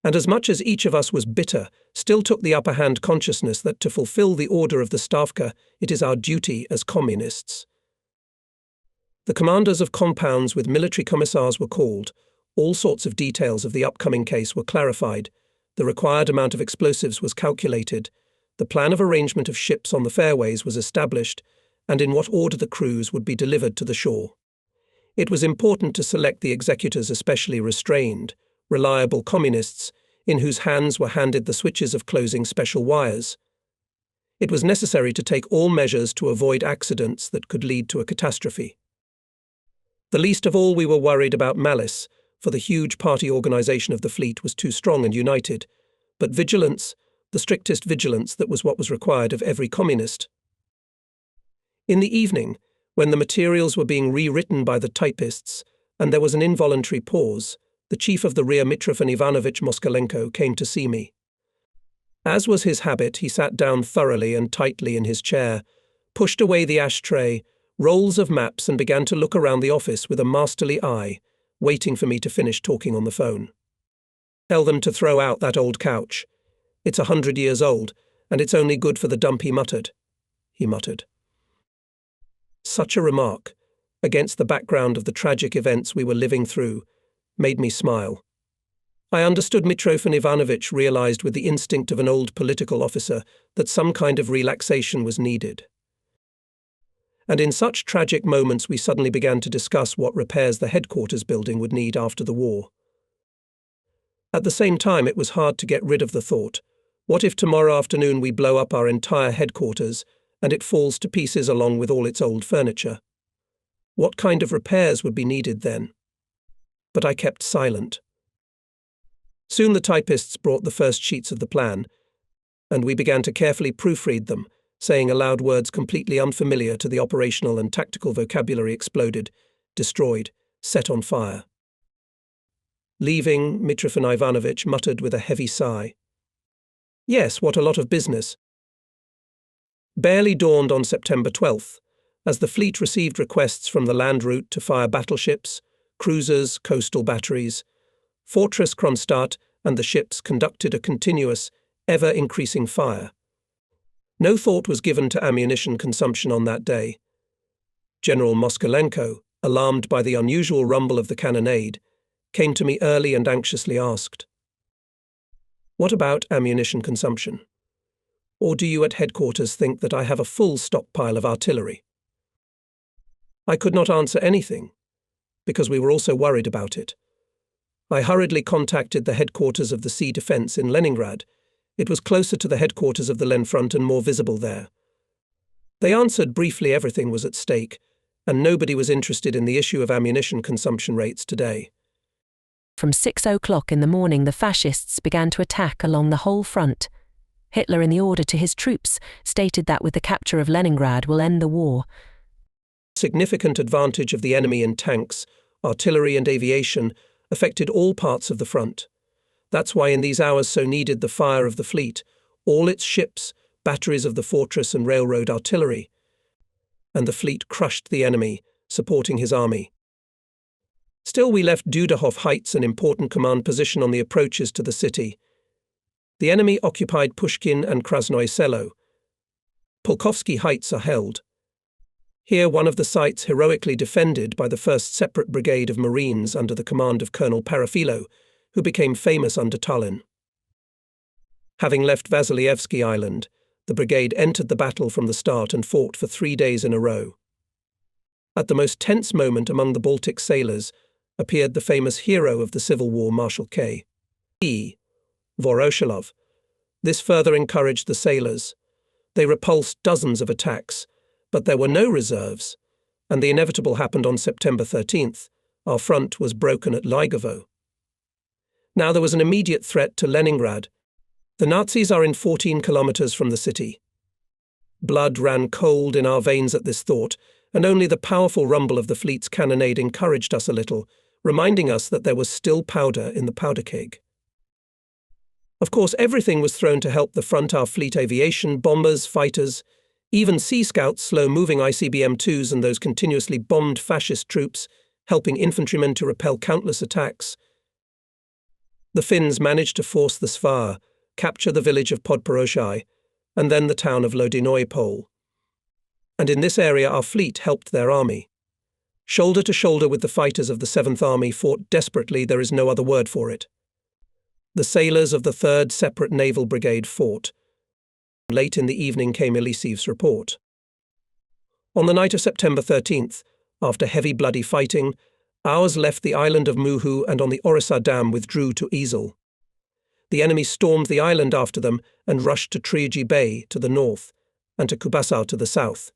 Speaker 1: And as much as each of us was bitter, still took the upper hand consciousness that to fulfill the order of the Stavka, it is our duty as communists. The commanders of compounds with military commissars were called, all sorts of details of the upcoming case were clarified, the required amount of explosives was calculated, the plan of arrangement of ships on the fairways was established, and in what order the crews would be delivered to the shore. It was important to select the executors especially restrained, reliable communists, in whose hands were handed the switches of closing special wires. It was necessary to take all measures to avoid accidents that could lead to a catastrophe. The least of all we were worried about malice, for the huge party organization of the fleet was too strong and united, but vigilance, the strictest vigilance, that was what was required of every communist. In the evening, when the materials were being rewritten by the typists, and there was an involuntary pause, the chief of the rear, Mitrofan Ivanovich Moskalenko, came to see me. As was his habit, he sat down thoroughly and tightly in his chair, pushed away the ashtray, rolls of maps, and began to look around the office with a masterly eye, waiting for me to finish talking on the phone. Tell them to throw out that old couch. It's 100 years old, and it's only good for the dump, he muttered. Such a remark, against the background of the tragic events we were living through, made me smile. I understood Mitrofan Ivanovich realized with the instinct of an old political officer that some kind of relaxation was needed. And in such tragic moments we suddenly began to discuss what repairs the headquarters building would need after the war. At the same time, it was hard to get rid of the thought, what if tomorrow afternoon we blow up our entire headquarters and it falls to pieces along with all its old furniture? What kind of repairs would be needed then? But I kept silent. Soon the typists brought the first sheets of the plan, and we began to carefully proofread them, saying aloud words completely unfamiliar to the operational and tactical vocabulary: exploded, destroyed, set on fire. Leaving, Mitrofan Ivanovich muttered with a heavy sigh. Yes, what a lot of business. Barely dawned on September 12th, as the fleet received requests from the land route to fire battleships, cruisers, coastal batteries. Fortress Kronstadt and the ships conducted a continuous, ever-increasing fire. No thought was given to ammunition consumption on that day. General Moskalenko, alarmed by the unusual rumble of the cannonade, came to me early and anxiously asked, "What about ammunition consumption? Or do you at headquarters think that I have a full stockpile of artillery?" I could not answer anything, because we were also worried about it. I hurriedly contacted the headquarters of the Sea Defense in Leningrad. It was closer to the headquarters of the Len front and more visible there. They answered briefly everything was at stake, and nobody was interested in the issue of ammunition consumption rates today.
Speaker 2: From 6 o'clock in the morning, the fascists began to attack along the whole front. Hitler, in the order to his troops, stated that with the capture of Leningrad will end the war.
Speaker 1: Significant advantage of the enemy in tanks, artillery and aviation affected all parts of the front. That's why in these hours so needed the fire of the fleet, all its ships, batteries of the fortress and railroad artillery. And the fleet crushed the enemy, supporting his army. Still, we left Dudahov Heights, an important command position on the approaches to the city. The enemy occupied Pushkin and Krasnoye Selo. Pulkovsky Heights are held. Here one of the sites heroically defended by the 1st Separate Brigade of Marines under the command of Colonel Parafilo, who became famous under Tallinn. Having left Vasilievsky Island, the brigade entered the battle from the start and fought for 3 days in a row. At the most tense moment among the Baltic sailors appeared the famous hero of the Civil War, Marshal K. E. Voroshilov. This further encouraged the sailors. They repulsed dozens of attacks, but there were no reserves, and the inevitable happened on September 13th, Our front was broken at Ligovo. Now there was an immediate threat to Leningrad. The Nazis are in 14 kilometers from the city. Blood ran cold in our veins at this thought, and only the powerful rumble of the fleet's cannonade encouraged us a little, reminding us that there was still powder in the powder keg. Of course, everything was thrown to help the front: our fleet aviation, bombers, fighters, even Sea Scouts, slow-moving ICBM-2s, and those continuously bombed fascist troops, helping infantrymen to repel countless attacks. The Finns managed to force the Svar, capture the village of Podporoshai, and then the town of Lodinoy Pole. And in this area our fleet helped their army. Shoulder to shoulder with the fighters of the 7th Army, fought desperately, there is no other word for it. The sailors of the 3rd Separate Naval Brigade fought. Late in the evening came Elisev's report. On the night of September 13th, after heavy bloody fighting, ours left the island of Muhu and on the Orissa Dam withdrew to Isle. The enemy stormed the island after them and rushed to Triji Bay to the north and to Kubasau to the south.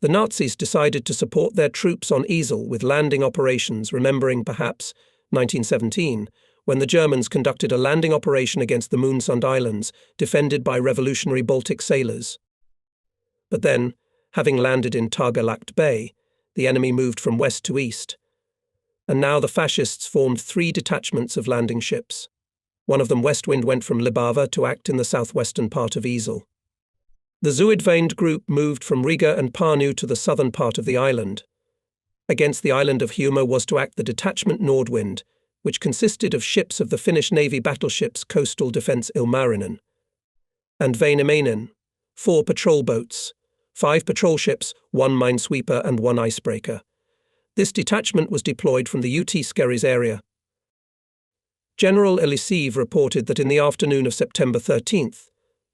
Speaker 1: The Nazis decided to support their troops on Isle with landing operations, remembering perhaps 1917, when the Germans conducted a landing operation against the Moonsund Islands, defended by revolutionary Baltic sailors. But then, having landed in Targalakt Bay, the enemy moved from west to east. And now the fascists formed 3 detachments of landing ships. One of them, Westwind, went from Libava to act in the southwestern part of Isle. The Zuidveind group moved from Riga and Pärnu to the southern part of the island. Against the island of Humo was to act the detachment Nordwind, which consisted of ships of the Finnish Navy battleships Coastal Defence Ilmarinen, and Väinämöinen, 4 patrol boats, 5 patrol ships, 1 minesweeper and 1 icebreaker. This detachment was deployed from the UT-Skerries area. General Elisev reported that in the afternoon of September 13th,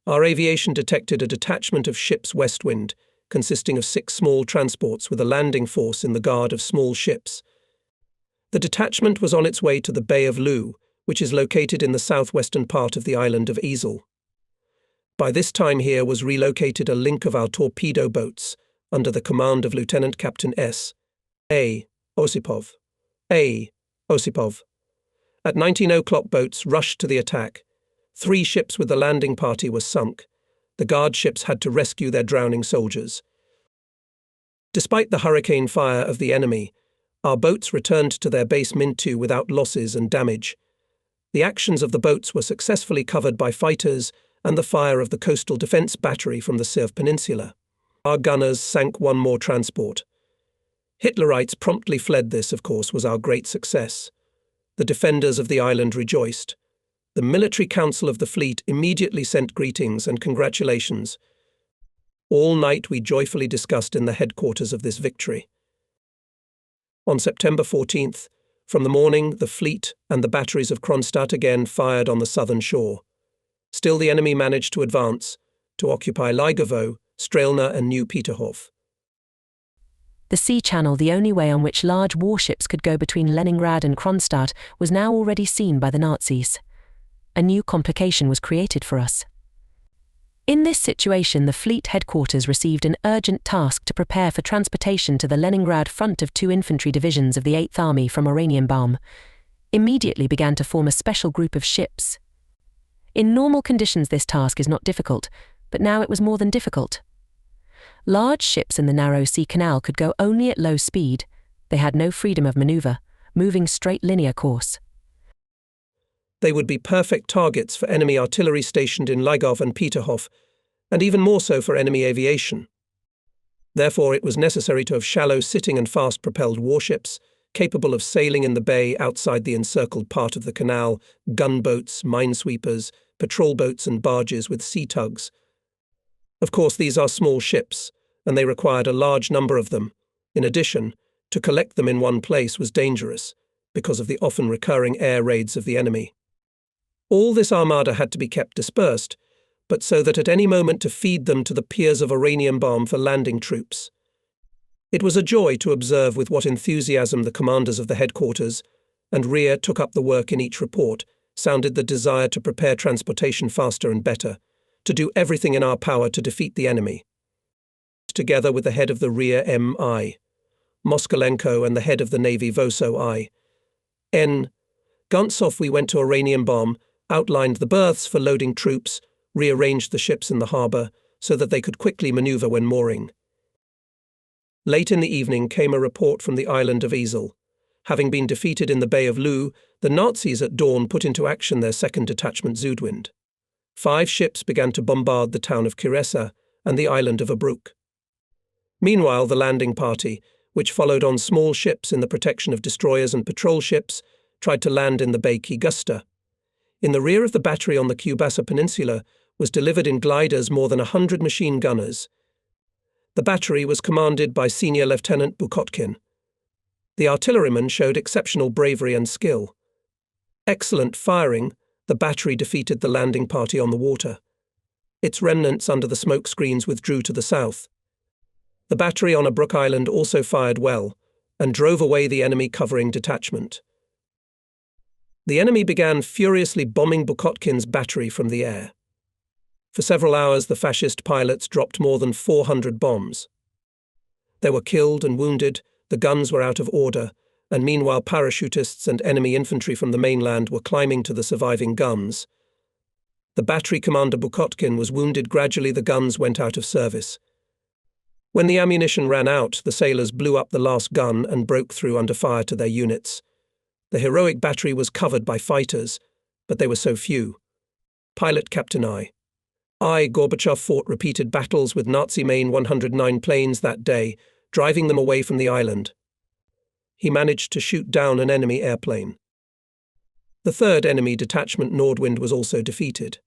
Speaker 1: our aviation detected a detachment of ships Westwind, consisting of 6 small transports with a landing force in the guard of small ships. The detachment was on its way to the Bay of Lu, which is located in the southwestern part of the island of Isle. By this time here was relocated a link of our torpedo boats under the command of Lieutenant Captain S. A. Osipov. At 19 o'clock boats rushed to the attack. 3 ships with the landing party were sunk. The guard ships had to rescue their drowning soldiers. Despite the hurricane fire of the enemy, our boats returned to their base Mintu without losses and damage. The actions of the boats were successfully covered by fighters and the fire of the coastal defence battery from the Sirv Peninsula. Our gunners sank 1 more transport. Hitlerites promptly fled. This, of course, was our great success. The defenders of the island rejoiced. The military council of the fleet immediately sent greetings and congratulations. All night we joyfully discussed in the headquarters of this victory. On September 14th, from the morning, the fleet and the batteries of Kronstadt again fired on the southern shore. Still the enemy managed to advance, to occupy Ligovo, Strelna and New Peterhof.
Speaker 2: The sea channel, the only way on which large warships could go between Leningrad and Kronstadt, was now already seen by the Nazis. A new complication was created for us. In this situation, the fleet headquarters received an urgent task to prepare for transportation to the Leningrad front of 2 infantry divisions of the 8th Army from Oranienbaum. Immediately began to form a special group of ships. In normal conditions this task is not difficult, but now it was more than difficult. Large ships in the narrow sea canal could go only at low speed. They had no freedom of maneuver, moving straight linear course.
Speaker 1: They would be perfect targets for enemy artillery stationed in Ligov and Peterhof, and even more so for enemy aviation. Therefore it was necessary to have shallow sitting and fast-propelled warships, capable of sailing in the bay outside the encircled part of the canal, gunboats, minesweepers, patrol boats and barges with sea tugs. Of course these are small ships, and they required a large number of them. In addition, to collect them in one place was dangerous, because of the often recurring air raids of the enemy. All this armada had to be kept dispersed, but so that at any moment to feed them to the piers of Oranienbaum for landing troops. It was a joy to observe with what enthusiasm the commanders of the headquarters, and Rear took up the work in each report, sounded the desire to prepare transportation faster and better, to do everything in our power to defeat the enemy. Together with the head of the Rear MI, Moskalenko and the head of the Navy Voso I.N. Guntsoff we went to Oranienbaum, outlined the berths for loading troops, rearranged the ships in the harbour so that they could quickly manoeuvre when mooring. Late in the evening came a report from the island of Isel. Having been defeated in the Bay of Loo, the Nazis at dawn put into action their second detachment Südwind. 5 ships began to bombard the town of Kiresa and the island of Abruk. Meanwhile, the landing party, which followed on small ships in the protection of destroyers and patrol ships, tried to land in the Bay Kigusta. In the rear of the battery on the Kubasa Peninsula was delivered in gliders more than 100 machine gunners. The battery was commanded by Senior Lieutenant Bukotkin. The artillerymen showed exceptional bravery and skill. Excellent firing, the battery defeated the landing party on the water. Its remnants under the smoke screens withdrew to the south. The battery on Abruk Island also fired well and drove away the enemy covering detachment. The enemy began furiously bombing Bukotkin's battery from the air. For several hours, the fascist pilots dropped more than 400 bombs. They were killed and wounded, the guns were out of order, and meanwhile parachutists and enemy infantry from the mainland were climbing to the surviving guns. The battery commander Bukotkin was wounded. Gradually the guns went out of service. When the ammunition ran out, the sailors blew up the last gun and broke through under fire to their units. The heroic battery was covered by fighters, but they were so few. Pilot Captain I. Gorbachev fought repeated battles with Nazi Main 109 planes that day, driving them away from the island. He managed to shoot down an enemy airplane. The third enemy detachment Nordwind was also defeated.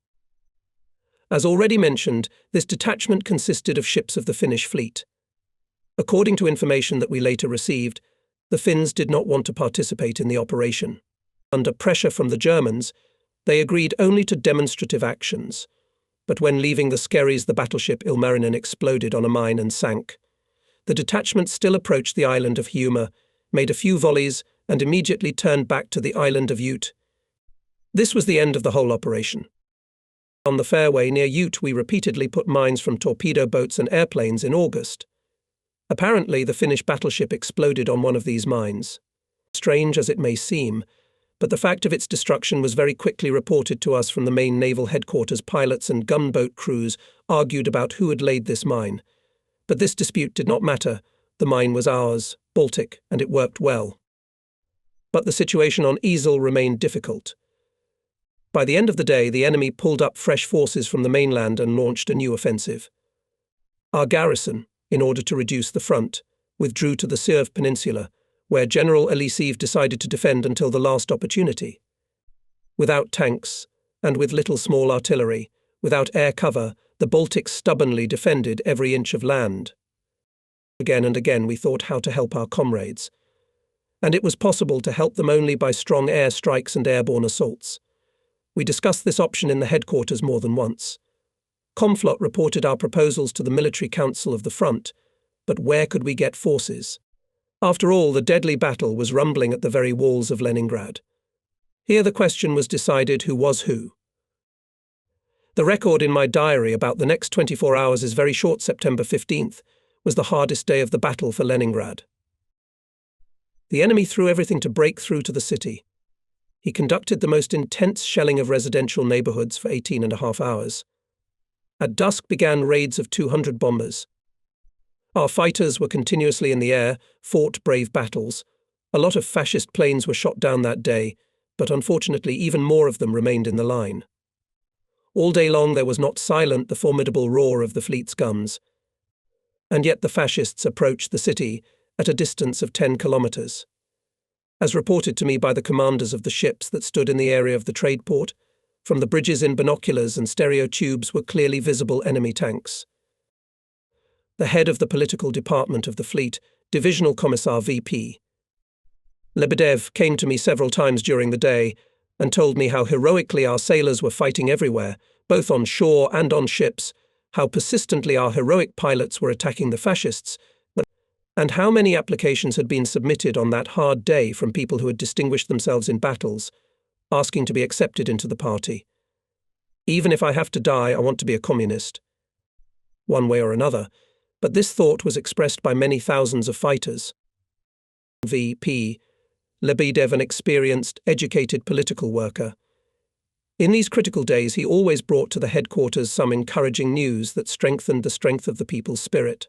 Speaker 1: As already mentioned, this detachment consisted of ships of the Finnish fleet. According to information that we later received, the Finns did not want to participate in the operation. Under pressure from the Germans, they agreed only to demonstrative actions. But when leaving the Skerries, the battleship Ilmarinen exploded on a mine and sank. The detachment still approached the island of Hiiumaa, made a few volleys, and immediately turned back to the island of Ute. This was the end of the whole operation. On the fairway near Ute, we repeatedly put mines from torpedo boats and airplanes in August. Apparently, the Finnish battleship exploded on one of these mines. Strange as it may seem, but the fact of its destruction was very quickly reported to us from the main naval headquarters. Pilots and gunboat crews argued about who had laid this mine. But this dispute did not matter. The mine was ours, Baltic, and it worked well. But the situation on Isel remained difficult. By the end of the day, the enemy pulled up fresh forces from the mainland and launched a new offensive. Our garrison, in order to reduce the front, withdrew to the Sierv Peninsula, where General Elisiv decided to defend until the last opportunity. Without tanks, and with little small artillery, without air cover, the Baltic stubbornly defended every inch of land. Again and again we thought how to help our comrades. And it was possible to help them only by strong air strikes and airborne assaults. We discussed this option in the headquarters more than once. Comflot reported our proposals to the Military Council of the Front, but where could we get forces? After all, the deadly battle was rumbling at the very walls of Leningrad. Here the question was decided who was who. The record in my diary about the next 24 hours is very short. September 15th was the hardest day of the battle for Leningrad. The enemy threw everything to break through to the city. He conducted the most intense shelling of residential neighborhoods for 18.5 hours. At dusk began raids of 200 bombers. Our fighters were continuously in the air, fought brave battles. A lot of fascist planes were shot down that day, but unfortunately even more of them remained in the line. All day long there was not silent the formidable roar of the fleet's guns. And yet the fascists approached the city at a distance of 10 kilometers. As reported to me by the commanders of the ships that stood in the area of the trade port, from the bridges in binoculars and stereo tubes were clearly visible enemy tanks. The head of the political department of the fleet, Divisional Commissar VP Lebedev, came to me several times during the day and told me how heroically our sailors were fighting everywhere, both on shore and on ships, how persistently our heroic pilots were attacking the fascists, and how many applications had been submitted on that hard day from people who had distinguished themselves in battles, asking to be accepted into the party. Even if I have to die, I want to be a communist. One way or another, but this thought was expressed by many thousands of fighters. V.P. Lebedev, an experienced, educated political worker. In these critical days, he always brought to the headquarters some encouraging news that strengthened the strength of the people's spirit.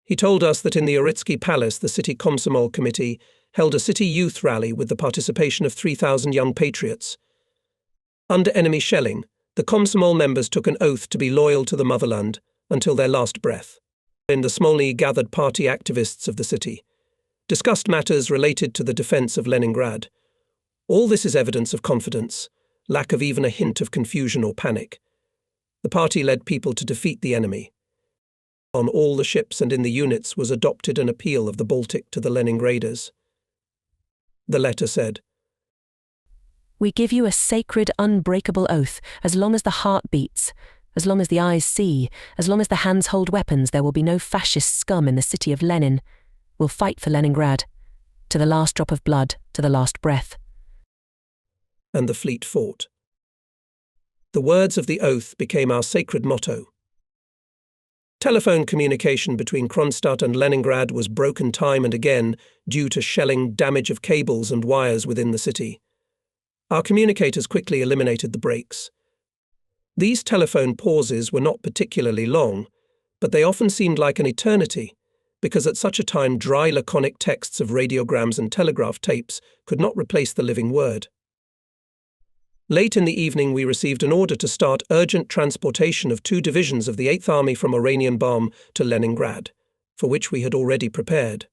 Speaker 1: He told us that in the Uritsky Palace, the City Komsomol Committee held a city youth rally with the participation of 3,000 young patriots. Under enemy shelling, the Komsomol members took an oath to be loyal to the motherland until their last breath. In the Smolny gathered party activists of the city, discussed matters related to the defense of Leningrad. All this is evidence of confidence, lack of even a hint of confusion or panic. The party led people to defeat the enemy. On all the ships and in the units was adopted an appeal of the Baltic to the Leningraders. The letter said,
Speaker 2: "We give you a sacred, unbreakable oath. As long as the heart beats, as long as the eyes see, as long as the hands hold weapons, there will be no fascist scum in the city of Lenin. We'll fight for Leningrad, to the last drop of blood, to the last breath."
Speaker 1: And the fleet fought. The words of the oath became our sacred motto. Telephone communication between Kronstadt and Leningrad was broken time and again due to shelling, damage of cables and wires within the city. Our communicators quickly eliminated the breaks. These telephone pauses were not particularly long, but they often seemed like an eternity, because at such a time dry, laconic texts of radiograms and telegraph tapes could not replace the living word. Late in the evening, we received an order to start urgent transportation of 2 divisions of the 8th Army from Oranienbaum to Leningrad, for which we had already prepared.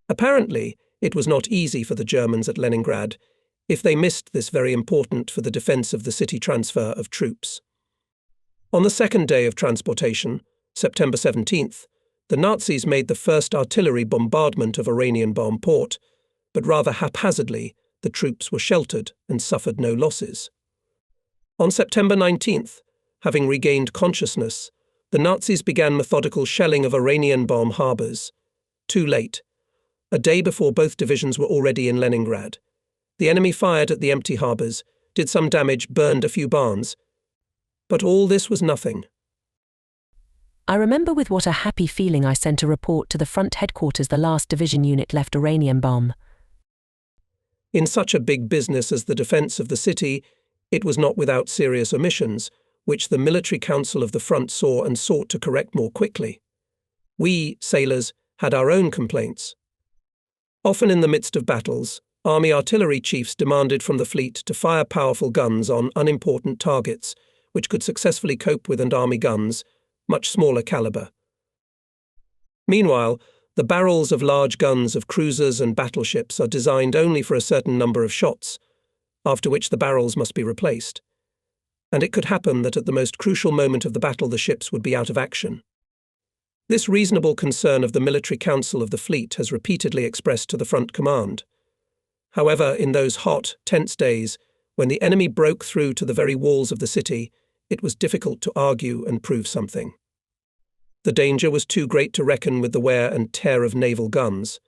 Speaker 1: Apparently, it was not easy for the Germans at Leningrad if they missed this very important for the defense of the city transfer of troops. On the second day of transportation, September 17th, the Nazis made the first artillery bombardment of Oranienbaum port, but rather haphazardly. The troops were sheltered and suffered no losses. On September 19th, having regained consciousness, the Nazis began methodical shelling of Oranienbaum harbours. Too late. A day before both divisions were already in Leningrad. The enemy fired at the empty harbours, did some damage, burned a few barns. But all this was nothing.
Speaker 2: I remember with what a happy feeling I sent a report to the front headquarters the last division unit left Oranienbaum.
Speaker 1: In such a big business as the defence of the city, it was not without serious omissions, which the military council of the front saw and sought to correct more quickly. We, sailors, had our own complaints. Often in the midst of battles, army artillery chiefs demanded from the fleet to fire powerful guns on unimportant targets, which could successfully cope with army guns, much smaller caliber. Meanwhile, the barrels of large guns of cruisers and battleships are designed only for a certain number of shots, after which the barrels must be replaced. And it could happen that at the most crucial moment of the battle the ships would be out of action. This reasonable concern of the military council of the fleet has repeatedly expressed to the front command. However, in those hot, tense days, when the enemy broke through to the very walls of the city, it was difficult to argue and prove something. The danger was too great to reckon with the wear and tear of naval guns.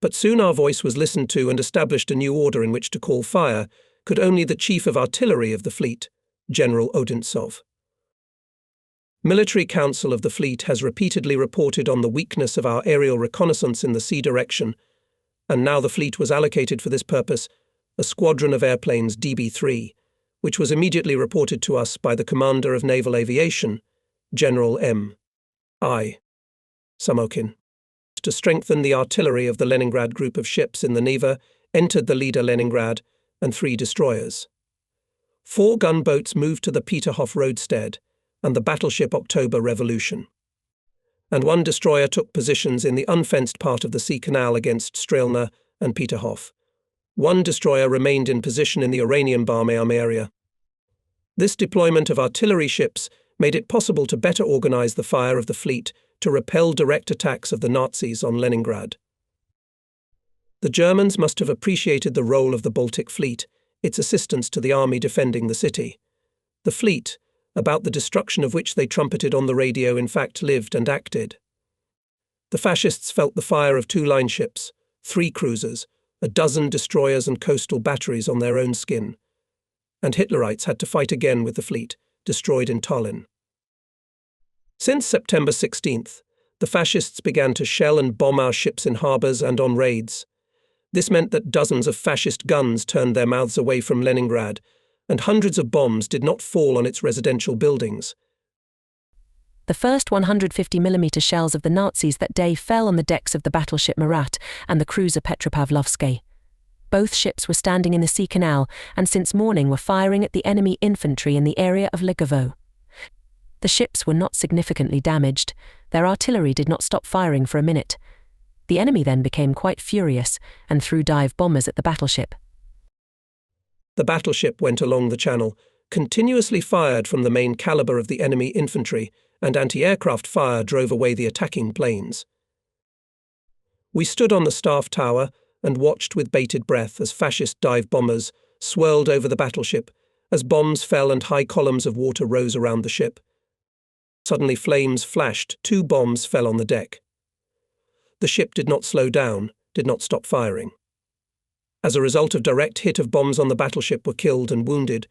Speaker 1: But soon our voice was listened to and established a new order in which to call fire could only the chief of artillery of the fleet, General Odintsov. Military Council of the Fleet has repeatedly reported on the weakness of our aerial reconnaissance in the sea direction, and now the fleet was allocated for this purpose a squadron of airplanes DB-3, which was immediately reported to us by the Commander of Naval Aviation, General M.I. Samokin. To strengthen the artillery of the Leningrad group of ships in the Neva, entered the leader Leningrad and 3 destroyers. 4 gunboats moved to the Peterhof roadstead and the battleship October Revolution. And 1 destroyer took positions in the unfenced part of the sea canal against Strelna and Peterhof. 1 destroyer remained in position in the Oranienbaum area. This deployment of artillery ships made it possible to better organize the fire of the fleet to repel direct attacks of the Nazis on Leningrad. The Germans must have appreciated the role of the Baltic Fleet, its assistance to the army defending the city. The fleet, about the destruction of which they trumpeted on the radio, in fact lived and acted. The fascists felt the fire of 2 line ships, 3 cruisers, a dozen destroyers and coastal batteries on their own skin. And Hitlerites had to fight again with the fleet, destroyed in Tallinn. Since September 16th, The fascists began to shell and bomb our ships in harbours and on raids. This meant that dozens of fascist guns turned their mouths away from Leningrad, and hundreds of bombs did not fall on its residential buildings.
Speaker 2: The first 150mm shells of the Nazis that day fell on the decks of the battleship Marat and the cruiser Petropavlovsky. Both ships were standing in the sea canal and since morning were firing at the enemy infantry in the area of Legovo. The ships were not significantly damaged. Their artillery did not stop firing for a minute. The enemy then became quite furious and threw dive bombers at the battleship.
Speaker 1: The battleship went along the channel, continuously fired from the main caliber of the enemy infantry, and anti-aircraft fire drove away the attacking planes. We stood on the staff tower and watched with bated breath as fascist dive bombers swirled over the battleship, as bombs fell and high columns of water rose around the ship. Suddenly flames flashed, 2 bombs fell on the deck. The ship did not slow down, did not stop firing. As a result of direct hit of bombs on the battleship were killed and wounded,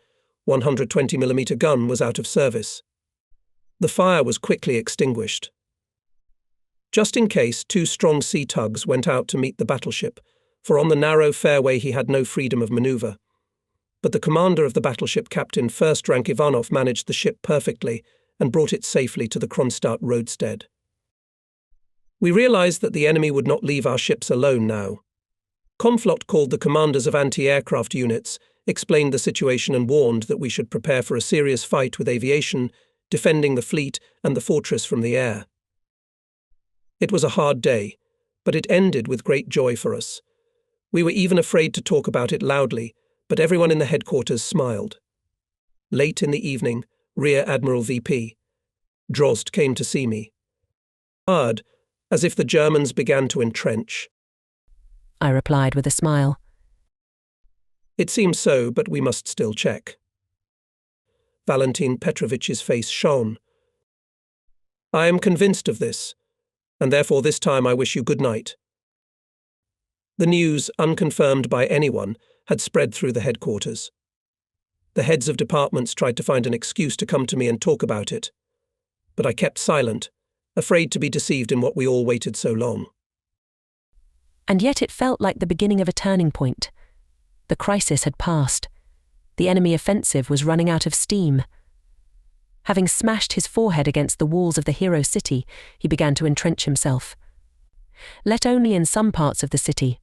Speaker 1: 120mm gun was out of service. The fire was quickly extinguished. Just in case, 2 strong sea tugs went out to meet the battleship, for on the narrow fairway he had no freedom of manoeuvre. But the commander of the battleship, Captain First Rank Ivanov, managed the ship perfectly and brought it safely to the Kronstadt roadstead. We realized that the enemy would not leave our ships alone now. Komflot called the commanders of anti-aircraft units, explained the situation and warned that we should prepare for a serious fight with aviation, defending the fleet and the fortress from the air. It was a hard day, but it ended with great joy for us. We were even afraid to talk about it loudly, but everyone in the headquarters smiled. Late in the evening, Rear Admiral VP Drost came to see me. Hard, as if the Germans began to entrench.
Speaker 2: I replied with a smile.
Speaker 1: It seems so, but we must still check. Valentin Petrovich's face shone. I am convinced of this, and therefore this time I wish you good night. The news, unconfirmed by anyone, had spread through the headquarters. The heads of departments tried to find an excuse to come to me and talk about it, but I kept silent, afraid to be deceived in what we all waited so long.
Speaker 2: And yet it felt like the beginning of a turning point. The crisis had passed. The enemy offensive was running out of steam. Having smashed his forehead against the walls of the hero city, he began to entrench himself. Let only in some parts of the city,